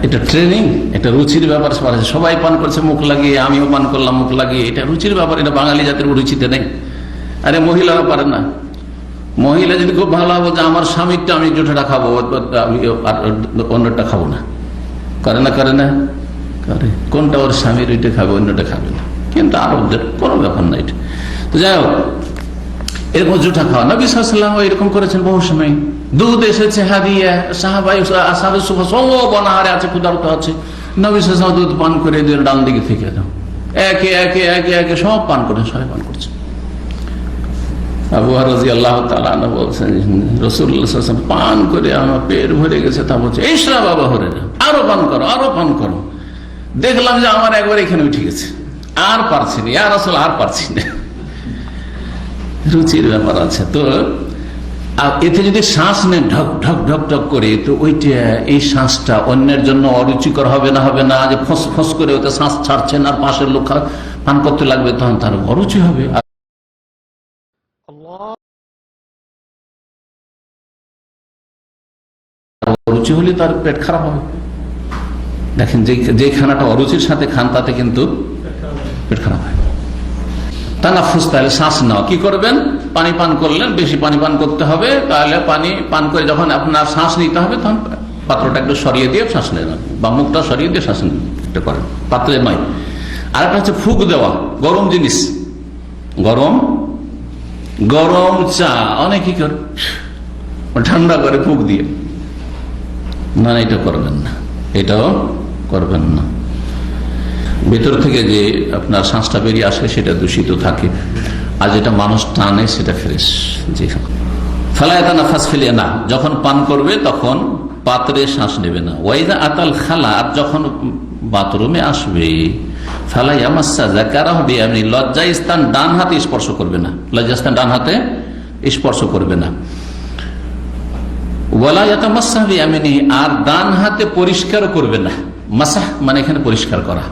এটা ট্রেনিং, এটা রুচির ব্যাপার। সবাই পান করছে মুখ লাগিয়ে, আমিও পান করলাম মুখ লাগিয়ে। এটা রুচির ব্যাপার, এটা বাঙালি জাতির রুচিতে নেই। আরে মহিলারা পারে না। মহিলা যদি খুব ভালো হবে যে আমার স্বামীরটা আমি জুঠাটা খাবো, আমি অন্যটা খাবো না, করে না করে কোনটা ওর স্বামীর ওইটা খাবে, অন্যটা খাবে না। কিন্তু আরবদের কোনো ব্যাপার নাই। তো যাই হোক, এরকম জুঠা খাওয়া নবী সাল্লাল্লাহু আলাইহি ওয়াসাল্লাম এরকম করেছেন বহু সময়। দুধ এসেছে হাদিয়া, সাহাবাই আসহাবে সুফা সব বনাহারে আছে, ক্ষুধার্ত আছে। নবী সাল্লাল্লাহু আলাইহি ওয়াসাল্লাম দুধ পান করে দিয়ে ডান দিকে থেকে দাও, একে একে একে একে সব পান করে, সবাই পান করছে। আবু হুরায়রা রাদিয়াল্লাহু তাআলা আনহু বলছেন, রাসূলুল্লাহ সাল্লাল্লাহু আলাইহি ওয়াসাল্লাম পান করে আমার পেট ভরে গেছে। তা বলছে, ইশরাব আবু হুরায়রা, আরো পান করো, আরো পান করো। দেখলাম যে আমার একবার এখানে উঠে গেছে, আর পারছি না, ইয়া রাসূল আর পারছি না। রুচির ব্যাপার আছে। তো এতে যদি শ্বাস নেন ঢক ঢক ঢক ঢক করে, তো ওইটা এই শ্বাসটা অন্যের জন্য অরুচিকর হবে না, যে ফস ফস করে ওতে শ্বাস ছাড়ছেন আর পাশের লোক পান করতে লাগবে, তখন তার অরুচি হবে। অরুচি হলে তার পেট খারাপ হবে। দেখেন, যে খানাটা অরুচির সাথে খান, তাতে কিন্তু পেট খারাপ হয়। তানাফুস, তাহলে শ্বাস নাও। কি করবেন, পানি পান করলেন, বেশি পানি পান করতে হবে। তাহলে পানি পান করে যখন আপনার শ্বাস নিতে হবে, তখন পাত্রটা একটু সরিয়ে দিয়ে শ্বাস নেন, বা মুখটা সরিয়ে দিয়ে শ্বাস নেন, এটা করেন, পাত্রে নয়। আর একটা হচ্ছে ফুক দেওয়া, গরম জিনিস, গরম চা অনেকে করে ঠান্ডা করে ফুক দিয়ে, না এটা করবেন না, এটাও করবেন না। ভেতর থেকে যে আপনার শ্বাসটা বেরিয়ে আসে সেটা দূষিত থাকে, আর যেটা মানুষ টানে সেটা ফ্রেশ। জি, ফালায়াতানা ফাস ফেলিয়ে না, যখন পান করবে তখন পাত্রে শ্বাস নেবে না। ওয়াইদা আতাল খালা, আর যখন বাথরুমে আসবে, ফালাইয়ামাসসা যাকারাহু বিয়ামিনি, লজ্জাস্থান ডান হাতে স্পর্শ করবে না, লজ্জাস্থান ডান হাতে স্পর্শ করবে না। ওয়ালা ইয়াতামাসসাহ বিয়ামিনিহি, আর ডান হাতে পরিষ্কার করবে না। মাসাহ মানে এখানে পরিষ্কার করা,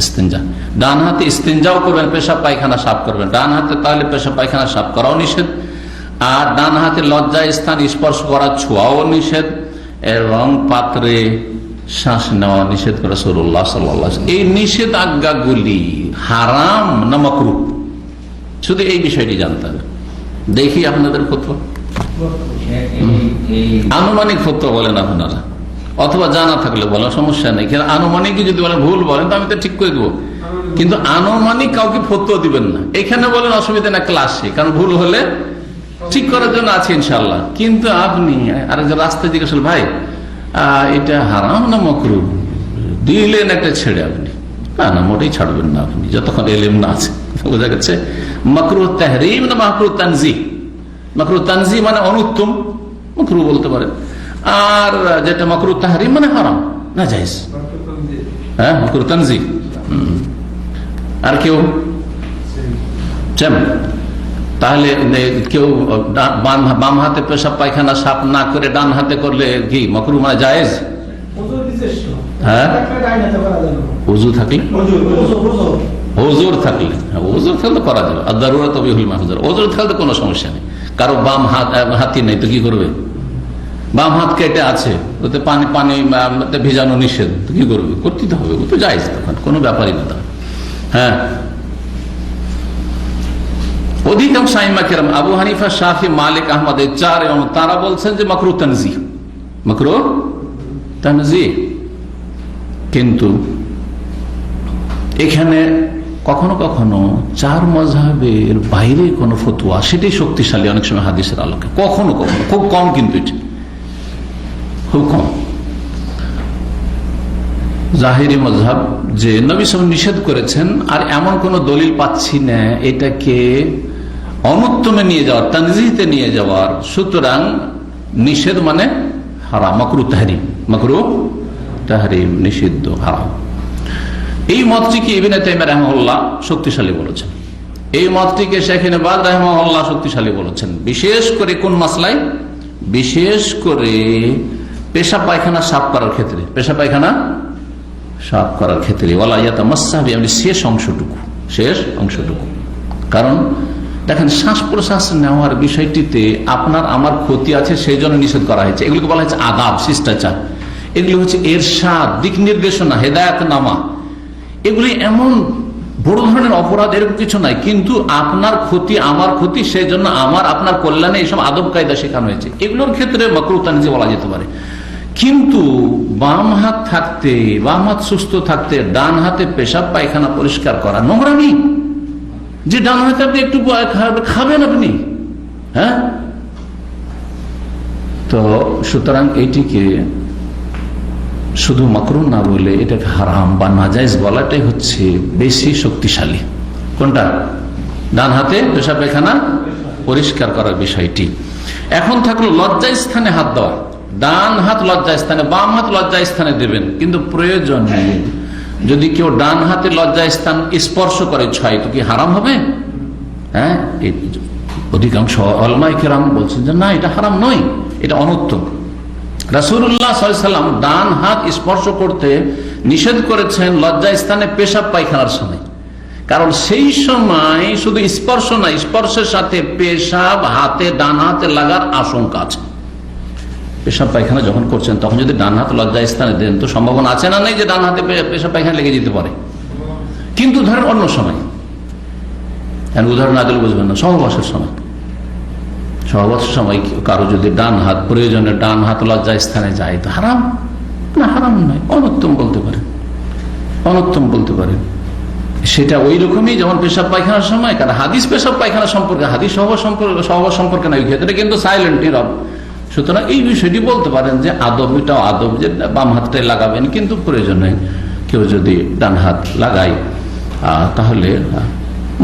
ইস্তিনজা। ডান হাতে ইস্তিনজাও করবেন, পেশাব পায়খানা সাফ করবেন। ডান হাতে তাহলে পেশাব পায়খানা সাফ করাও নিষেধ, আর ডান হাতে লজ্জা স্থান স্পর্শ করা, ছোঁয়াও নিষেধ, এবং পাত্রে শ্বাস নেওয়া নিষেধ করে রাসূলুল্লাহ সাল্লাল্লাহু আলাইহি ওয়াসাল্লাম। এই নিষেধ আজ্ঞাগুলি হারাম না মাকরুহ, শুধু এই বিষয়টি জানতে হবে। দেখি আপনাদের ফতোয়া, আনুমানিক ফতোয়া বলেন আপনারা, অথবা জানা থাকলে বলেন, সমস্যা নেই। কিন্তু আনুমানিক যদি বলেন ভুল বলেন তো আমি তো ঠিক করে দেবো, কিন্তু আনুমানিক কাউকে ফতোয়া দিবেন না। এখানে বলেন অসুবিধা না, ক্লাসে, কারণ ভুল হলে ঠিক করার জন্য আছে ইনশাল্লাহ। কিন্তু আপনি আরেকজন রাস্তায় জিজ্ঞেস করলেন, ভাই এটা হারাম না মাকরুহ, দিলেন একটা ছেড়ে, আপনি না মোটেই ছাড়বেন না আপনি যতক্ষণ এলেম না আছে। বোঝা গেছে? মাকরুহ তাহরিম না মাকরুহ তানজিহ? মাকরুহ তানজিহ মানে অনুত্তম, মাকরুহ বলতে পারেন। আর যেটা মাকরুহ তাহরিম মানে হারাম, না জায়েজ। হ্যাঁ, মাকরুহ তানজিহ। আর কেউ তাহলে কেউ বাম হাতে পেশাব পায়খানা সাফ না করে ডান হাতে করলে কি মাকরুহ মানে জায়েজ? হ্যাঁ, ওযু থাকলে, ওযুর থাকলে, ওযুর থাকলে করা যাবে। আর দারুরা তবে হুল মাহজুর, ওযুর থাকলে কোনো সমস্যা নেই। কারো বাম হাতি নেই তো কি করবে? বাম হাত কেটে আছে, ওতে পানি ভিজানো নিষেধ, তো কি করবে? করতে তো হবে, ও তো জায়েজ, তখন কোনো ব্যাপারই না। হ্যাঁ, অধিকাংশ আইম্মা কেরাম আবু হানিফা, শাফি, মালিক, আহমদ এই চার এবং তারা বলছেন যে মাকরুহ তানজিহ, মাকরুহ তানজিহ। কিন্তু এখানে কখনো কখনো চার মাযহাবের বাইরে কোন ফতোয়া, সেটাই শক্তিশালী অনেক সময় হাদিসের আলোকে, কখনো কখনো, খুব কম, কিন্তু এটা খুব কম। জাহেরি মাযহাব যে নবী সাল্লাল্লাহু আলাইহি ওয়াসাল্লাম নিষেধ করেছেন, আর এমন কোন দলিল পাচ্ছি না এটাকে অনুত্তমে নিয়ে যাওয়ার, তানজিহতে নিয়ে যাওয়ার, সুতরাং নিষেধ মানে হারাম, মাকরুহ তাহরিম, মাকরুহ তাহরিম, নিষিদ্ধ, হারাম। এই মতটিকে ইবনে তাইমিয়া রাহিমাহুল্লাহ শক্তিশালী বলেছেন, এই মতটিকে শেখ ইবনে বাজ রাহিমাহুল্লাহ শক্তিশালী বলেছেন। বিশেষ করে কোন মাসলায়? বিশেষ করে পেশাব পায়খানা সাফ করার ক্ষেত্রে, পেশাব পায়খানা সাফ করার ক্ষেত্রে ওয়ালা ইয়াতামাসসাহ বিয়ামিনিহি, শেষ অংশটুকু, শেষ অংশটুকু। কারণ দেখেন, শ্বাস প্রশ্বাস নেওয়ার বিষয়টিতে আপনার আমার ক্ষতি আছে, সেই জন্য নিষেধ করা হয়েছে। এগুলোকে বলা হচ্ছে আদাব, শিষ্টাচার। এগুলো হচ্ছে এরশাদ, দিক নির্দেশনা, হেদায়েতনামা। এগুলি এমন বড় ধরনের অপরাধ, এরকম কিছু নাই, কিন্তু আপনার ক্ষতি আমার ক্ষতি, সেই জন্য আমার আপনার কল্যাণে এইসব আদব কায়দা শেখানো হয়েছে। এগুলোর ক্ষেত্রে মাকরুহ তানজিহ বলা যেতে পারে। কিন্তু বাম হাত থাকতে, বাম হাত সুস্থ থাকতে ডান হাতে পেশাব পায়খানা পরিষ্কার করা নোংরামি। যে ডান হাতে আপনি একটু খাবেন আপনি, হ্যাঁ, তো সুতরাং এইটিকে শুধু মাকরুহ না বলে এটাকে হারাম বা নাজায়েজ বলাটাই হচ্ছে বেশি শক্তিশালী। কোনটা? ডান হাতে পেশাব পায়খানা পরিষ্কার করার বিষয়টি। এখন থাকলো লজ্জা স্থানে হাত দেওয়া। ডান হাত লজ্জা স্থানে, বাম হাত লজ্জা স্থানে দেবেন, কিন্তু প্রয়োজনে যদি কেউ ডান হাতে লজ্জা স্থান স্পর্শ করে, ছয়, তো কি হারাম হবে? হ্যাঁ, অধিকাংশ উলামায়ে কেরাম বলছেন যে না, এটা হারাম নয়, এটা অনুত্তম। রাসূলুল্লাহ সাল্লাল্লাহু আলাইহি ওয়াসাল্লাম ডান হাত স্পর্শ করতে নিষেধ করেছেন লজ্জা স্থানে পেশাব পায়খানার সময়, কারণ সেই সময় শুধু স্পর্শ না, স্পর্শের সাথে পেশাব হাতে, ডান হাতে লাগার আশঙ্কা আছে। পেশাব পায়খানা যখন করছেন তখন যদি ডান হাত লজ্জা স্থানে দেন, তো সম্ভাবনা আছে না, নেই যে ডান হাতে পেশাব পায়খানা লেগে যেতে পারে। কিন্তু ধরেন অন্য সময়, উদাহরণ না দিলে বুঝবেন না, সহবাসের সময়, সহবাসের সময় কারো যদি ডান হাত, প্রয়োজনে ডান হাত লজ্জা স্থানে যায়, তো হারাম না? হারাম নয়, অনুত্তম বলতে পারেন, অনুত্তম বলতে পারেন। সেটা ওই রকমই যেমন পেশাব পায়খানার সময়, কারণ হাদিস পেশাব পায়খানা সম্পর্কে, হাদিস সহবাস সম্পর্কে না, ওই ক্ষেত্রে কিন্তু সাইলেন্ট, নীরব। সুতরাং এই বিষয়টি বলতে পারেন যে আদব, এটাও আদব যে বাম হাতটাই লাগাবেন, কিন্তু প্রয়োজনে কেউ যদি ডান হাত লাগায় তাহলে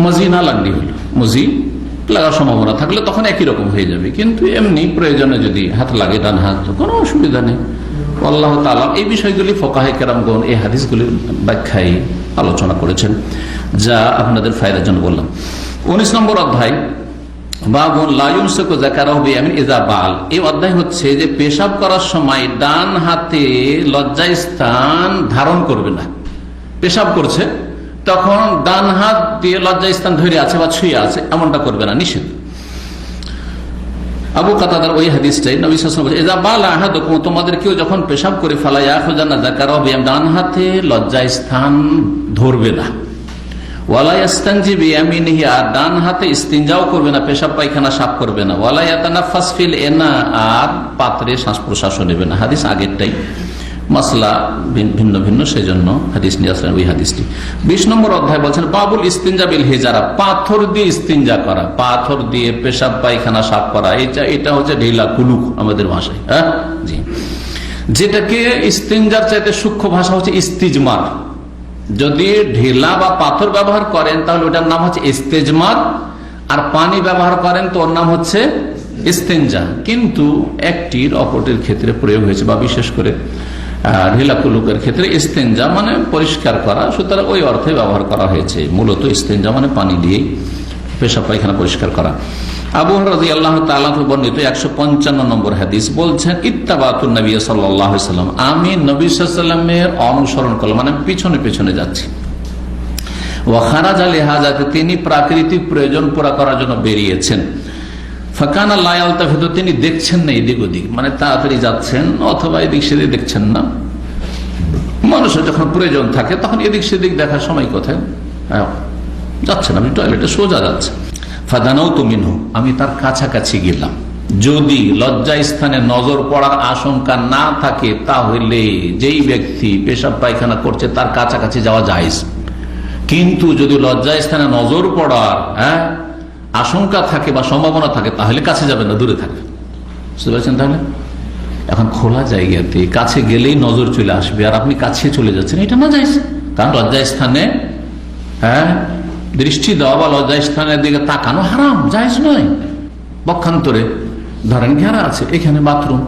মজি না লাগলেই হলো, মজি লাগার সম্ভাবনা থাকলে তখন একই রকম হয়ে যাবে, কিন্তু এমনি প্রয়োজনে যদি হাত লাগে ডান হাত, তো কোনো অসুবিধা নেই। আল্লাহ তাআলা এই বিষয়গুলি ফুকাহায়ে কেরামগণ এই হাদিসগুলির ব্যাখ্যায় আলোচনা করেছেন, যা আপনাদের ফায়দার জন্য বললাম। 19 নম্বর অধ্যায় এই অধ্যায় হচ্ছে যে পেশাব করার সময় ডান হাতে লজ্জাস্থান ধারণ করবে না। পেশাব করছে তখন ডান হাত দিয়ে লজ্জাস্থান ধরে আছে বা ছুঁয়ে আছে, এমনটা করবে না, নিষেধ। আবু কাতাদার ওই হাদিসটাই নবী সাল্লাল্লাহু আলাইহি ওয়াসাল্লাম বলেছেন, বালা আহাদুকুম, তোমাদের কেউ যখন পেশাব করে ফালা ইয়াখুযান্না যাকারাহু বিয়ামিনিহি, ডান হাতে লজ্জাস্থান ধরবে না। ওয়ালা ইয়াস্তানজি বিয়ামিনিহি, আর ডান হাতে ইস্তিনজাও করবে না, পেশাব পায়খানা সাফ করবে না। ওয়ালা ইয়াতানাফাস ফিল ইনা, আর পাত্রে শ্বাস প্রশ্বাসও নেবে না। হাদিস আগেরটাই, মাসলা ভিন্ন ভিন্ন, সেই জন্য হাদিস নিয়ে আসলেন ওই হাদিসটি। 20 নম্বর অধ্যায় বলছেন বাবুল ইস্তিনজা বিল হিজারা, পাথর দিয়ে ইস্তিনজা করা, পাথর দিয়ে পেশাব পায়খানা সাফ করা। এটা হচ্ছে ঢিলা কুলুক আমাদের ভাষায়, হ্যাঁ জি, যেটাকে ইস্তিনজার চাইতে সূক্ষ্ম ভাষা হচ্ছে ইস্তিজমার। যদি ঢিলা বা পাথর ব্যবহার করেন তাহলে ওটার নাম হচ্ছে ইস্তেজমার, আর পানি ব্যবহার করেন তো ওর নাম হচ্ছে ইস্তিনজা। কিন্তু একটির অপরটির ক্ষেত্রে প্রয়োগ হয়েছে, বা বিশেষ করে ঢিলা কুলুকের ক্ষেত্রে ইস্তেঞ্জা মানে পরিষ্কার করা, সুতরাং ওই অর্থে ব্যবহার করা হয়েছে। মূলত ইস্তেঞ্জা মানে পানি দিয়ে পেশাব পায়খানা পরিষ্কার করা। আবু হুরায়রা রাদিয়াল্লাহু তাআলা বর্ণিত 155 নম্বর হাদিস বলছেন, ইত্তাবাতুন নবী সাল্লাল্লাহু আলাইহি ওয়াসাল্লাম, আমি নবী সাল্লাল্লাহু আলাইহি ওয়াসাল্লামের অনুসরণ করলাম, মানে পিছনে পিছনে যাচ্ছি। ওয়া খারাজা লিহাজাতে, তিনি প্রাকৃতিক প্রয়োজন পুরা করার জন্য বেরিয়েছেন। ফাকানা লা ইয়ালতাফিতু, তিনি দেখছেন না এদিক ওদিক, মানে তাড়াতাড়ি যাচ্ছেন অথবা এদিক সেদিক দেখছেন না। মানুষের যখন প্রয়োজন থাকে তখন এদিক সেদিক দেখার সময় কোথায়, যাচ্ছেন আপনি টয়লেটে সোজা যাচ্ছেন। ফাদানাউতু মিনহু, আমি তার কাছাকাছি গেলাম। যদি লজ্জা স্থানে নজর পড়ার আশঙ্কা না থাকে তাহলে যেই ব্যক্তি পেশাব পায়খানা করছে তার কাছাকাছি যাওয়া জায়েজ। কিন্তু যদি লজ্জা স্থানে নজর পড়ার আশঙ্কা থাকে বা সম্ভাবনা থাকে তাহলে কাছে যাবেন না, দূরে থাকবেন। বুঝতে পারছেন? তাহলে এখন খোলা জায়গাতে কাছে গেলেই নজর চলে আসবে আর আপনি কাছে চলে যাচ্ছেন, এটা না জায়েজ। কারণ লজ্জা স্থানে দৃষ্টি দেওয়া বা লজ্জা স্থানের দিকে তাকানো হারাম, জায়েজ নয়। পক্ষান্তরে ধরেন ঘেরা আছে, এখানে বাথরুম,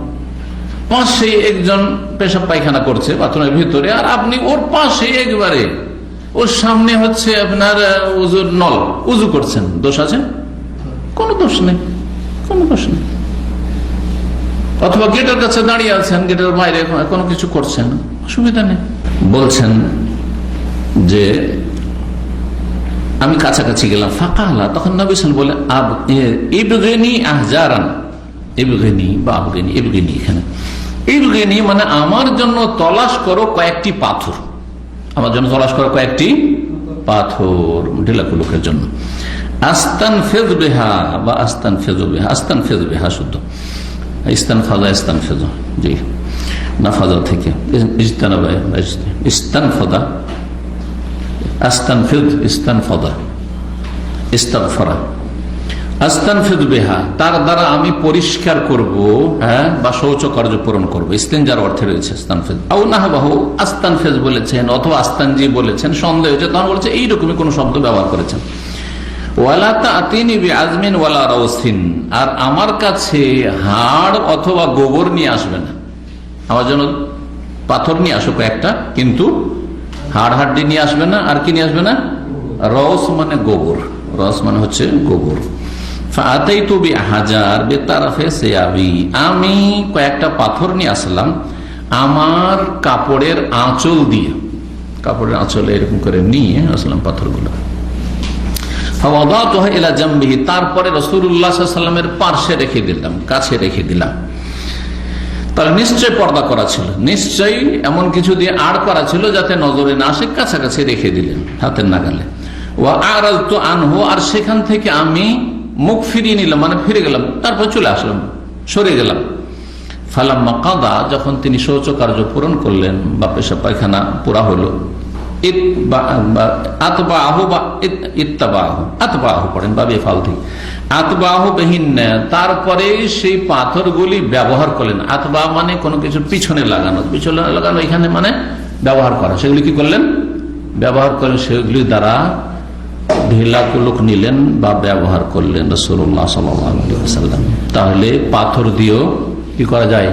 পাশে একজন পেশাব পায়খানা করছে বাথরুমের ভিতরে, আর আপনি ওর পাশে একবারে ওর সামনে হচ্ছে আপনার উজুর নল, উজু করছেন, দোষ আছে? কোনো দোষ নেই, কোনো দোষ নেই। অথবা গেটের কাছে দাঁড়িয়ে আছেন, গেটের বাইরে কোনো কিছু করছেন, অসুবিধা নেই। বলছেন যে আমি কাছাকাছি গেলাম, ফাঁকা, তখন নবী সাল্লাল্লাহু আলাইহি ওয়াসাল্লাম বলে ইবগিনি আহজারান, ইবগিনি বা আবগিনি, ইবগিনি এখানে ইবগিনি মানে আমার জন্য তলাশ করো কয়েকটি পাথর, আমার জন্য তলাশ করো কয়েকটি পাথর ঢিলা কুলুকের জন্য। আস্তানফিজ বিহা বা আস্তানফিজু বিহা, আস্তানফিজ বিহা শুদ্ধ, ইস্তানফাজা ইস্তানফিজু, জি নাফাজা থেকে ইজতানাবা ইস্তানফাদা, আস্তানফিজ ইস্তানফাদা ইস্তাগফারা, আস্তানফিজ বিহা তার দ্বারা আমি পরিষ্কার করব, বা শৌচকার্য পূরণ করবো। ইস্তেনজার অর্থে রয়েছে আস্তানফিজ, আও নাহবাহু আস্তানফিজ বলেছেন অথবা আস্তানজি বলেছেন, সন্দেহ হয়েছে তখন বলেছে এইরকমই কোন শব্দ ব্যবহার করেছেন। ওয়ালা তাতিনি বিআজমিন ওয়ালা রাউসিন, আর আমার কাছে হাড় অথবা গোবর নিয়ে আসবে না, আমার জন্য পাথর নিয়ে আসো কয়েকটা, কিন্তু হাড় হাড্ডি নিয়ে আসবে না। আর কি নিয়ে আসবে না? রস মানে গোবর, রস মানে হচ্ছে গোবর। আমি কয়েকটা পাথর নিয়ে আসলাম আমার কাপড়ের আঁচল দিয়ে, কাপড়ের আঁচলে এরকম করে নিয়ে আসলাম পাথরগুলো। তারপরে রাসূলুল্লাহ সাল্লাল্লাহু আলাইহি ওয়াসাল্লামের পার্শ্বে রেখে দিলাম, কাছে রেখে দিলাম। তাহলে নিশ্চয় পর্দা করা ছিল, নিশ্চয়ই এমন কিছু দিয়ে আড় করা ছিল যাতে নজরে না আসে, কাছাকাছি রেখে দিলেন হাতের নাগালে। ওয়া আরাদতু আনহু, আর সেখান থেকে আমি মুখ ফিরিয়ে নিলাম, মানে ফিরে গেলাম, তারপর চলে আসলাম, সরে গেলাম। ফালাম্মা কাদা, যখন তিনি শৌচকার্য পূরণ করলেন বা পেশাব পায়খানা পুরা হলো, তারপরে সেই পাথরগুলি ব্যবহার করলেন। আতবা মানে কোনো কিছু পিছনে লাগানো, পিছনে লাগানো এখানে মানে ব্যবহার করা, সেগুলি কি করলেন? ব্যবহার করলেন, সেগুলি দ্বারা ঢিলা কুলুক নিলেন বা ব্যবহার করলেন রাসূলুল্লাহ সাল্লাল্লাহু আলাইহি ওয়াসাল্লাম। তাহলে পাথর দিয়েও কি করা যায়,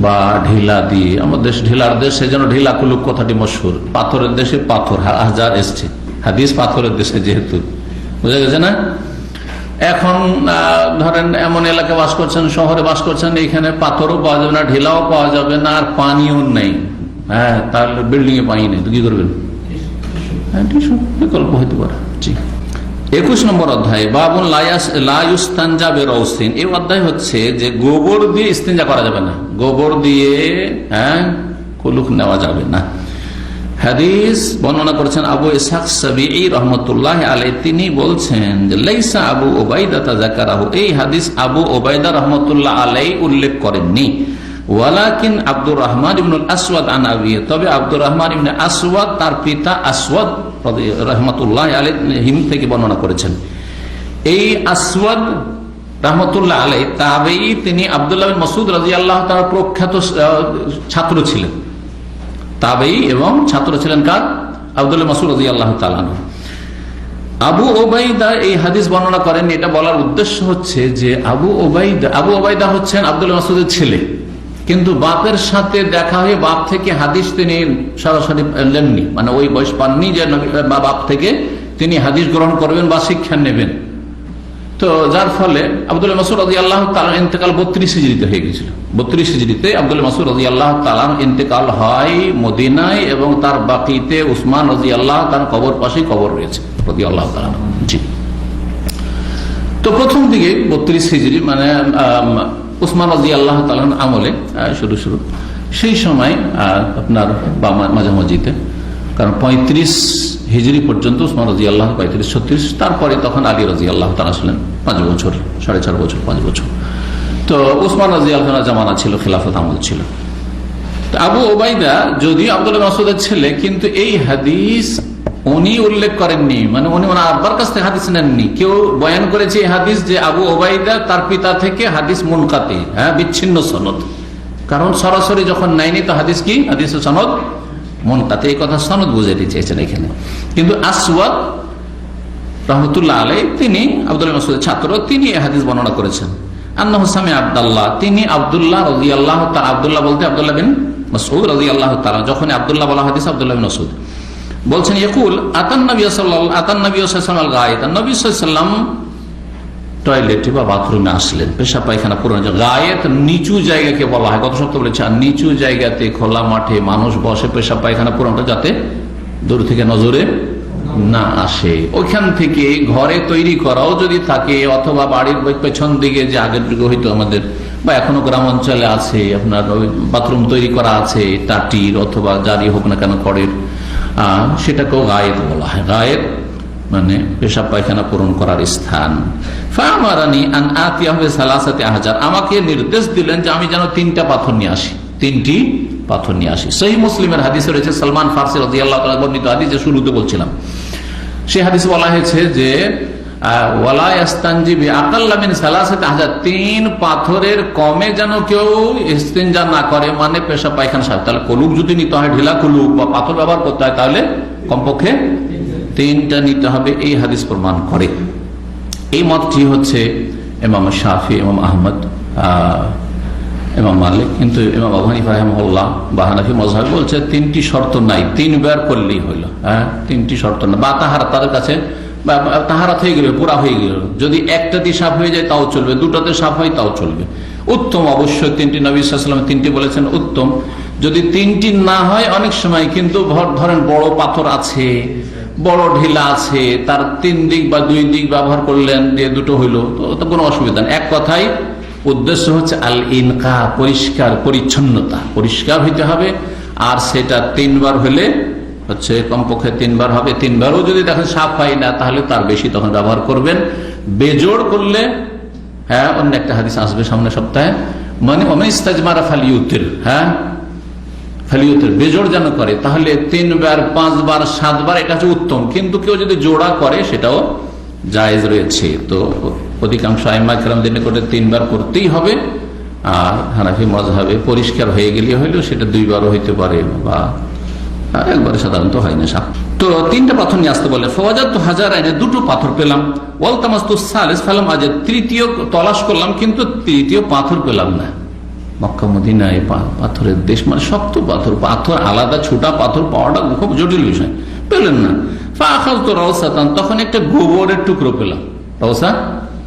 বা ঢিলা দিয়ে, আমাদের দেশ ঢিলার দেশ, সেই জন্য ঢিলা কুলুক কথাটি মশহুর। পাথরের দেশে পাথর হাজার এসছে, হাদিস পাথরের দেশে যেহেতু, বুঝা গেছে না? এখন ধরেন এমন এলাকায় বাস করছেন, শহরে বাস করছেন, এখানে পাথরও পাওয়া যাবে না, ঢিলাও পাওয়া যাবে না, আর পানিও নেই। হ্যাঁ, তাহলে বিল্ডিং এ পানি নেই তো কি করবেন? বিকল্প হইতে পারে। জি, 21 নম্বর অধ্যায় বাবুন লায়ুস্তানজা বিরাউসিন। এই অধ্যায় হচ্ছে যে গোবর দিয়ে ইস্তেঞ্জা করা যাবে না, গোবর দিয়ে কুলুক নেওয়া যাবে না। হাদিস বর্ণনা করেছেন আবু ইসহাক সাবিঈ রাহমাতুল্লাহি আলাইহি। তিনি বলছেন যে লাইসা আবু উবাইদা যাকারাহু, এই হাদিস আবু উবাইদা রাহমাতুল্লাহ আলাইহি উল্লেখ করেননি। ওয়ালাকিন আব্দুর রহমান ইবনুল আসওয়াদ আন আবি, তবে আব্দুর রহমান ইবনে আসওয়াদ তার পিতা আসওয়াদ রাহমাতুল্লাহি আলাইহি থেকে বর্ণনা করেছেন। এই আসওয়াদ রাহমাতুল্লাহ আলাইহি তাবেঈ, তিনি আব্দুল্লাহ বিন মাসউদ রাদিয়াল্লাহু তাআলা প্রখ্যাত ছাত্র ছিলেন। তাবেঈ এবং ছাত্র ছিলেন কার? আব্দুল্লাহ মাসউদ রাদিয়াল্লাহু তাআলা। আবু ওবাইদা এই হাদিস বর্ণনা করেন। এটা বলার উদ্দেশ্য হচ্ছে যে আবু ওবাইদা হচ্ছেন আব্দুল্লাহ মাসউদের ছেলে, কিন্তু বাপের সাথে দেখা হয়ে বাপ থেকে হাদিস তিনি সরাসরি নেননি, মানে ওই বয়স পাননি যে বাপ থেকে তিনি হাদিস গ্রহণ করবেন বা শিক্ষা নেবেন। তো যার ফলে আব্দুল্লাহ মাসউদ রাদিয়াল্লাহু তাআলার ইন্তেকাল 32 হিজরিতে হয়ে গেছিল। 32 হিজরিতে আব্দুল্লাহ মাসউদ রাদিয়াল্লাহু তাআলার ইন্তেকাল হয় মদিনায়, এবং তার বাকিতে উসমান রাদিয়াল্লাহু তাআলার কবর পাশেই কবর রয়েছে রাদিয়াল্লাহু তাআলা। জি, তো প্রথম দিকে 32 হিজরি মানে উসমান রাদিয়াল্লাহু তাআলার আমলে শুরু সেই সময় আপনার মাঝামাঝিতে, কারণ 35 হিজরি পর্যন্ত উসমান রাদিয়াল্লাহু 35-36, তারপরে তখন আলী রাদিয়াল্লাহু তাআলা ছিলেন 5 বছর, 4.5 বছর, 5 বছর। তো উসমান রাদিয়াল্লাহু তাআলা জামানা ছিল, খেলাফত আমল ছিল। তো আবু ওবাইদা যদিও আব্দুল্লাহ মাসউদের ছেলে, কিন্তু এই হাদিস উনি উল্লেখ করেননি, মানে উনি ওনার আব্বার কাছ থেকে হাদিস নেননি। কেউ বয়ান করেছে এই হাদিস যে আবু ওবাইদা তার পিতা থেকে হাদিস মুনকাতি, বিচ্ছিন্ন সনদ, কারণ সরাসরি যখন নেয়নি তো হাদিস কি? হাদিসের সনদ মুনকাতি। এই কথা সনদ বুঝাইতে চেয়েছেন এখানে। কিন্তু আসওয়াদ রাহমাতুল্লাহ আলাইহি, তিনি আব্দুল্লাহ মাসউদের ছাত্র, তিনি এই হাদিস বর্ণনা করেছেন। আন্নাহু সামি আব্দুল্লাহ, তিনি আব্দুল্লাহ রাদিয়াল্লাহু তাআলা, আব্দুল্লাহ বলতে আব্দুল্লাহ বিন মাসউদ রাদিয়াল্লাহু তাআলা, যখন আব্দুল্লাহ বলা হাদিস আব্দুল্লাহ বিন মাসউদ বলছেন ইয়াকুল আতান নবী সাল্লাল্লাহু আলাইহি ওয়াসাল্লাম গায়েত, নবী সাল্লাল্লাহু আলাইহি ওয়াসাল্লাম টয়লেটে বা বাথরুমে আসলেন, পেশাব পায়খানা পুরানো গায়েত নিচু জায়গাকে বলা হয়, গত সপ্তাহে বলেছে। আর নিচু জায়গাতে খোলা মাঠে মানুষ বসে পেশাব পায়খানা পুরানোটা যাতে দূর থেকে নজরে না আসে, ওইখান থেকে ঘরে তৈরি করাও যদি থাকে, অথবা বাড়ির পেছন দিকে যে আগের যুগে হইতো আমাদের, বা এখনো গ্রাম অঞ্চলে আছে আপনার বাথরুম তৈরি করা আছে টাটির, অথবা যারই হোক না কেন খড়ের, সেটাকেও গায়েত বলা হয়। গায়েত মানে পেশাব পায়খানা পূরণ করার স্থান। ফামারানি আন আতিয়া হবে সালাসাতি আহজার, আমাকে নির্দেশ দিলেন যে আমি যেন 3টা পাথর নিয়ে আসি, 3টি পাথর নিয়ে আসি। সহিহ মুসলিমের হাদিসে রয়েছে, সালমান ফারসি রাদিয়াল্লাহু তাআলা বর্ণিত হাদিস, যে শুরুতে বলছিলাম, সেই হাদিসে বলা হয়েছে যে ওয়ালা ইস্তানজি বিআকাল্লা মিন সালাসাতি আহজার, 3 পাথরের কমে যেন কেউ ইস্তেঞ্জা না করে, মানে পেশাব পায়খানা সাহেব। তাহলে কুলুক যদি নিতে হয়, ঢিলা কুলুক বা পাথর ব্যবহার করতে হয়, তাহলে কমপক্ষে 3টা নিতে হবে। এই হাদিস প্রমাণ করে। এই মতটি হচ্ছে ইমাম শাফি, ইমাম আহমদ, ইমাম মালিক, কিন্তু ইমাম আবু হানিফা রাহিমাহুল্লাহ বা হানাফি মাযহাব বলছে 3টি শর্ত নাই, 3 বার করলেই হইল। 3টি শর্ত না, বা তাহারা তাদের কাছে তাহারাত হয়ে গেল, পুরা হয়ে গেল। যদি একটাতে সাফ হয়ে যায় তাও চলবে, দুটাতে সাফ হয় তাও চলবে। উত্তম অবশ্যই 3টি, নবী সাল্লাল্লাহু আলাইহি ওয়াসাল্লাম 3টি বলেছেন উত্তম। যদি 3টি না হয়, অনেক সময় কিন্তু ধরেন বড় পাথর আছে, বড় ঢিলা আছে, তার 3 দিক বা 2 দিক ব্যবহার করলেন, দিয়ে দুটো হইলো, তো কোনো অসুবিধা নেই। এক কথায় উদ্দেশ্য হচ্ছে আল ইনকা, পরিষ্কার পরিচ্ছন্নতা, পরিষ্কার হইতে হবে। আর সেটা 3 বার হলে হচ্ছে কমপক্ষে 3 বার হবে। 3 বারও যদি দেখেন সাফ হয় না, তাহলে তার বেশি তখন ব্যবহার করবেন। বেজোড় করলে, অন্য একটা হাদিস আসবে সামনে সপ্তাহে, মানে ইস্তাজমারা ফালিউতির, ফালিউতির, বেজোড় যেন করে, তাহলে 3 বার, 5 বার, 7 বার, এটা হচ্ছে উত্তম। কিন্তু কেউ যদি জোড়া করে সেটাও জায়েজ রয়েছে। তো অধিকাংশ আইম্মা কেরামদের নিকটে 3 বার করতেই হবে। আর হানাফি মাযহাবে পরিষ্কার হয়ে গেলে হইলেও সেটা 2 বারও হইতে পারে, বা একবারে সাধারণত হয় না সাপ। তো 3টা পাথর নিয়ে আসতে বলে। ফওয়াজাত হাজার আইনে 2টো পাথর পেলাম। ওয়ালতামাস্তু সালিস ফালাম আজাদ, 3য় তলাশ করলাম কিন্তু 3য় পাথর পেলাম না। মক্কা মদিনায় পাথরের দেশ, মানে শক্ত পাথর, পাথর আলাদা ছোটা পাথর পাওয়াটা খুব জটিল বিষয়, পেলেন না। ফাখাযতু রাওসাতান, তখন একটা গোবরের টুকরো পেলাম। রাওসা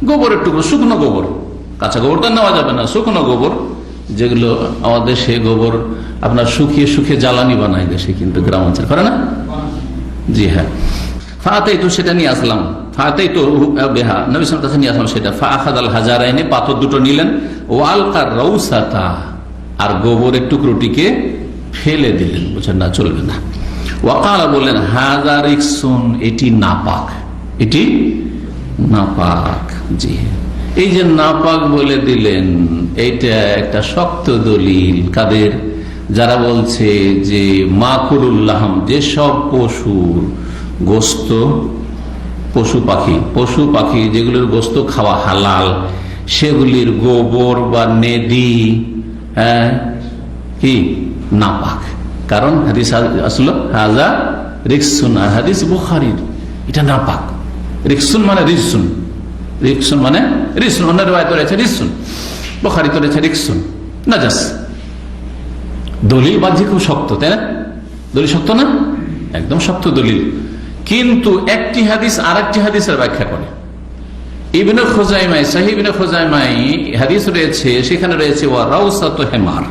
গোবরের টুকরো, শুকনো গোবর, কাঁচা গোবর তো নেওয়া যাবে না, শুকনো গোবর, যেগুলো আমাদের সে গোবর আপনার শুকিয়ে শুকিয়ে জ্বালানি বানায় দেশে, কিন্তু গ্রাম অঞ্চল করে না। জি হ্যাঁ, ফাতেই তো সেটা নিয়ে আসলাম, ফাতেই তো বেহা নবী সাল্লাল্লাহু আলাইহি ওয়াসাল্লাম নিয়ে আসলাম সেটা। ফাআখাযাল হাজারাইনি, পাথর দুটো নিলেন, ওয়ালকার রাউসাতা, আর গোবরের টুকরোটিকে ফেলে দিলেন, বুঝছেন না, চলবে না। ওয়াকালা, বললেন হাযা রিকসুন, এটি নাপাক, এটি নাপাক। জি, এই যে নাপাক বলে দিলেন, এইটা একটা শক্ত দলিল কাদের, যারা বলছে যে মাকুলুল্লাহম, যেসব পশুর গোস্ত, পশু পাখি যেগুলোর গোস্ত খাওয়া হালাল, সেগুলির গোবর বা নেদি কি নাপাক। কারণ হাদিস আসলো হাযা রিকসুন, আর হাদিস বুখারীর, এটা নাপাক। রিকসুন মানে রিকসুন, রিকসুন মানে রিকসুন, অন্য রিওয়ায়াতে রয়েছে রিকসুন, বুখারীতে রয়েছে রিকসুন, নাজাস। দলিল বাহ্যিক খুব শক্ত, তাই না? দলিল শক্ত না, একদম শক্ত দলিল। কিন্তু একটি হাদিস আর একটি হাদিসের ব্যাখ্যা করে। ইবনে খুজাইমায়, সহিহ ইবনে খুজাইমায় হাদিস রয়েছে, সেখানে রয়েছে ওয়া রাউসাতু হিমার,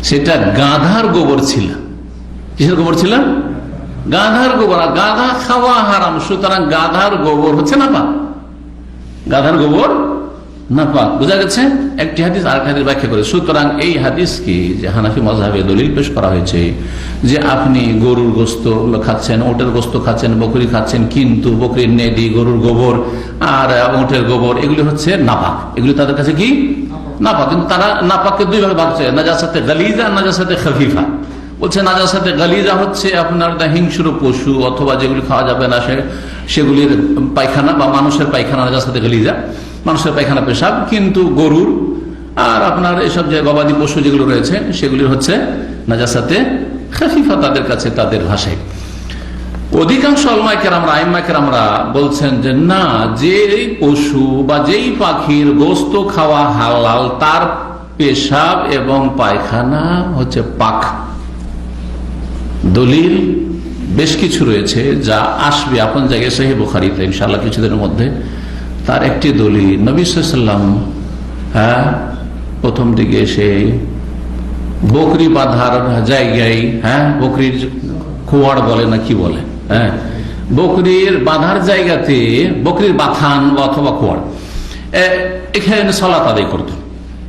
সেটা গাধার গোবর ছিল। কিসের গোবর ছিল? গাধার গোবর। আর গাধা খাওয়া হারাম, সুতরাং গাধার গোবর হচ্ছে নাপাক, গাধার গোবর নাপাক। বোঝা গেছে? একটি হাদিস আর হাদিস ব্যাখ্যা করে। সুতরাং এই হাদিসকে যে হানাফি মাযহাবে দলিল পেশ করা হয়েছে যে আপনি গরুর গোস্ত খাচ্ছেন, ওটের গোস্ত খাচ্ছেন, বকরি খাচ্ছেন, কিন্তু বকরির নেদি, গরুর গোবর আর ওটের গোবর এগুলি হচ্ছে নাপাক, এগুলি তাদের কাছে কি নাপাক। কিন্তু তারা নাপাককে দুই ভাবে ভাগছে, নাজাসাতে গালিজা, নাজাসাতে খাফিফা। বলছে নাজাসাতে গালিজা হচ্ছে আপনার হিংস্র পশু অথবা যেগুলি খাওয়া যাবে না সেগুলির পায়খানা বা মানুষের পায়খানা, নাজাসাতে গালিজা মানুষের পায়খানা পেশাব। কিন্তু গরুর আর আপনার এসব যে গবাদি পশু যেগুলো রয়েছে সেগুলির হচ্ছে নাজাসাতে খাফিফা তাদের কাছে, তাদের ভাষায়। অধিকাংশ আইম্মা-কেরামরা বলছেন যে না, যেই পশু বা যেই পাখির গোস্ত খাওয়া হালাল, তার পেশাব এবং পায়খানা হচ্ছে পাক। দলিল বেশ কিছু রয়েছে, যা আসবে আপন জায়গায় সহিহ বুখারীতে ইনশাআল্লাহ কিছুদিনের মধ্যে। তার একটি দলিল, নবী সাল্লাল্লাহু আলাইহি ওয়াসাল্লাম প্রথম দিকে এসে বকরি বাঁধার জায়গায়, বকরির খোয়াড় বলে না কি বলে, বকরির বাঁধার জায়গাতে, বকরির বাথান অথবা খোয়াড়, এখানে সালাত আদায় করত।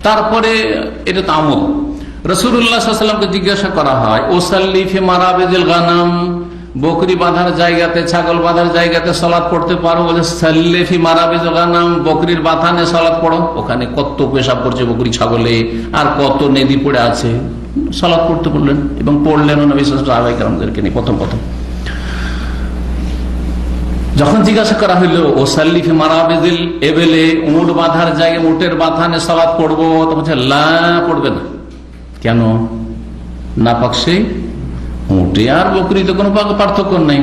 তারপরে এটা তো আমল। রাসূলুল্লাহ সাল্লাল্লাহু আলাইহি ওয়াসাল্লামকে জিজ্ঞাসা করা হয়, ওসাল্লি ফি মারাবিজিল গানাম, বকরি বাঁধার জায়গাতে, ছাগল বাঁধার জায়গাতে সালাত পড়তে পারো? বলে সাল্লি ফি মারাবিজিল গানাম, বকরির বাথানে সালাত পড়ো। ওখানে কত পেশাব করছে বকরি ছাগলে, আর কত নেদি পড়ে আছে, সালাত পড়তে বললেন এবং পড়লেন নবী সাল্লাল্লাহু আলাইহি ওয়াসাল্লামদেরকে নিয়ে প্রথম। যখন জিজ্ঞাসা করা হইলো ওসাল্লি ফি মারাবিজিল এবেলে, উট বাঁধার জায়গায়, উটের বাথানে সালাত পড়বো, তো বলছে লা, পড়বে না। কেন? নাপাক সেই উটে আর বকরিতে কোনো পার্থক্য নাই,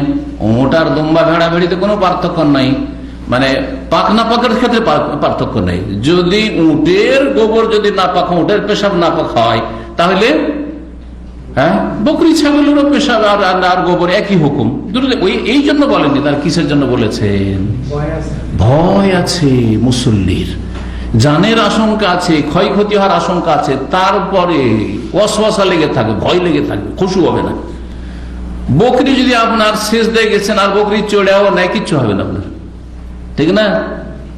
উট আর দুম্বা ভেড়া ভেড়িতে কোনো পার্থক্য নাই, মানে পাক না পাকের ক্ষেত্রে পার্থক্য নাই। যদি উটের গোবর যদি নাপাক, উটের পেশাব নাপাক হয়, তাহলে বকরি ছাগলেরও পেশাব আর গোবর একই হুকুম। এই জন্য বলেননি, তার কিসের জন্য বলেছেন? ভয় আছে মুসল্লির, জানের আশঙ্কা আছে, ক্ষয়ক্ষতি হওয়ার আশঙ্কা আছে, তারপরে ওয়াসওয়াসা লেগে থাকবে, ভয় লেগে থাকবে, খুশু হবে না। বকরি যদি আপনার সিজদায় গেছেন আর বকরি চড়েও নেয়, কিচ্ছু হবে না আপনার, ঠিক না?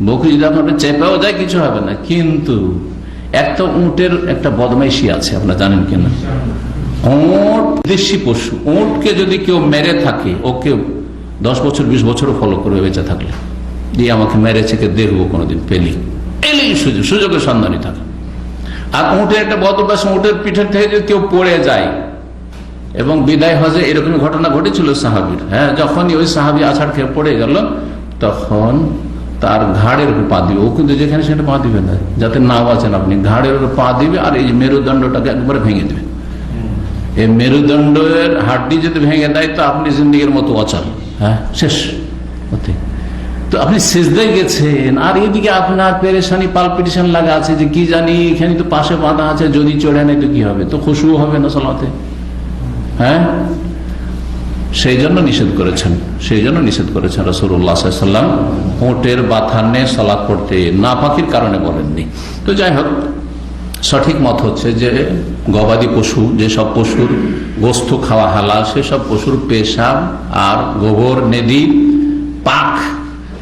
বকরি যদি আপনার চেপেও যায়, কিছু হবে না। কিন্তু একটা উটের একটা বদমাইশি আছে, আপনারা জানেন কিনা? উট দেশি পশু, উটকে যদি কেউ মেরে থাকে, ওকে 10 বছর 20 বছরও ফলো করবে বেঁচে থাকলে, দিয়ে আমাকে মেরেছে, কে দেখবো কোনোদিন পেলি, এলেই সুযোগের সন্ধানী থাকে। আর উটের একটা বদভ্যাস, উটের পিঠের থেকে যদি কেউ পড়ে যায়, এবং বিদায় হজে এরকম ঘটনা ঘটেছিল সাহাবীর। যখনই ওই সাহাবী আছাড় খেয়ে পড়ে গেল, তখন তার ঘাড়ের উপর পা দিবে। ও কিন্তু যেখানে সেটা পা দিবে না, যাতে না বাঁচেন আপনি, ঘাড়ের উপর পা দিবে, আর এই মেরুদণ্ডটাকে একবারে ভেঙে দেবে। এই মেরুদণ্ডের হাড্ডি যদি ভেঙে দেয়, তো আপনি জিন্দিগির মতো অচল, শেষ হতে। তো আপনি সিজদায় গেছেন, আর এদিকে আপনার পেরেশানি, পালপিটেশন লাগা আছে যে কি জানি, এখানে তো পাশে বাঁধা আছে, যদি চড়ে নেয় তো কি হবে, তো খুশু হবে না সালাতে। সেই জন্য নিষেধ করেছেন, রাসূলুল্লাহ সাল্লাল্লাহু আলাইহি ওয়াসাল্লাম উটের বাথানে সালাত পড়তে নাপাকির কারণে বলেননি। তো যাই হোক, সঠিক মত হচ্ছে যে গবাদি পশু, যেসব পশুর গোস্ত খাওয়া হালাল, সেসব পশুর পেশাব আর গোবর নেদি পাক,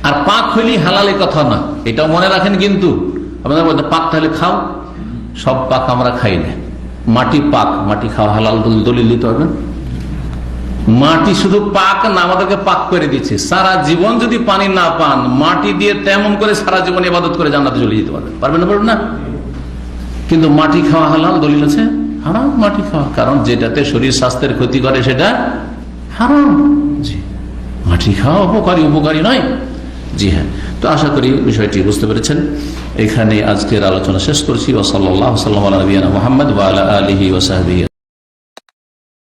আর পাক হইলেই হালাল এই কথা না, এটাও মনে রাখেন। কিন্তু আপনারা বলতে পাক তাহলে খাও, সব পাক আমরা খাই না। মাটি পাক, মাটি খাওয়া হালাল দলিল দিতে হবে। মাটি শুধু পাক না, আমাদেরকে পাক করে দিচ্ছে। সারা জীবন যদি পানি না পান, মাটি দিয়ে তেমন করে সারা জীবন ইবাদত করে জান্নাতে চলে যেতে পারবেন না? কিন্তু মাটি খাওয়া হালাল দলিল আছে হারাম মাটি খাওয়া, কারণ যেটাতে শরীর স্বাস্থ্যের ক্ষতি করে সেটা হারাম। জি, মাটি খাওয়া উপকারী নয়। জি হ্যাঁ, তো আশা করি বিষয়টি বুঝতে পেরেছেন। এখানে আজকের আলোচনা শেষ করছি। ওয়া সাল্লাল্লাহু আলা নবিয়িনা মুহাম্মদ ওয়া আলা আলিহি ওয়া সাহবিহি।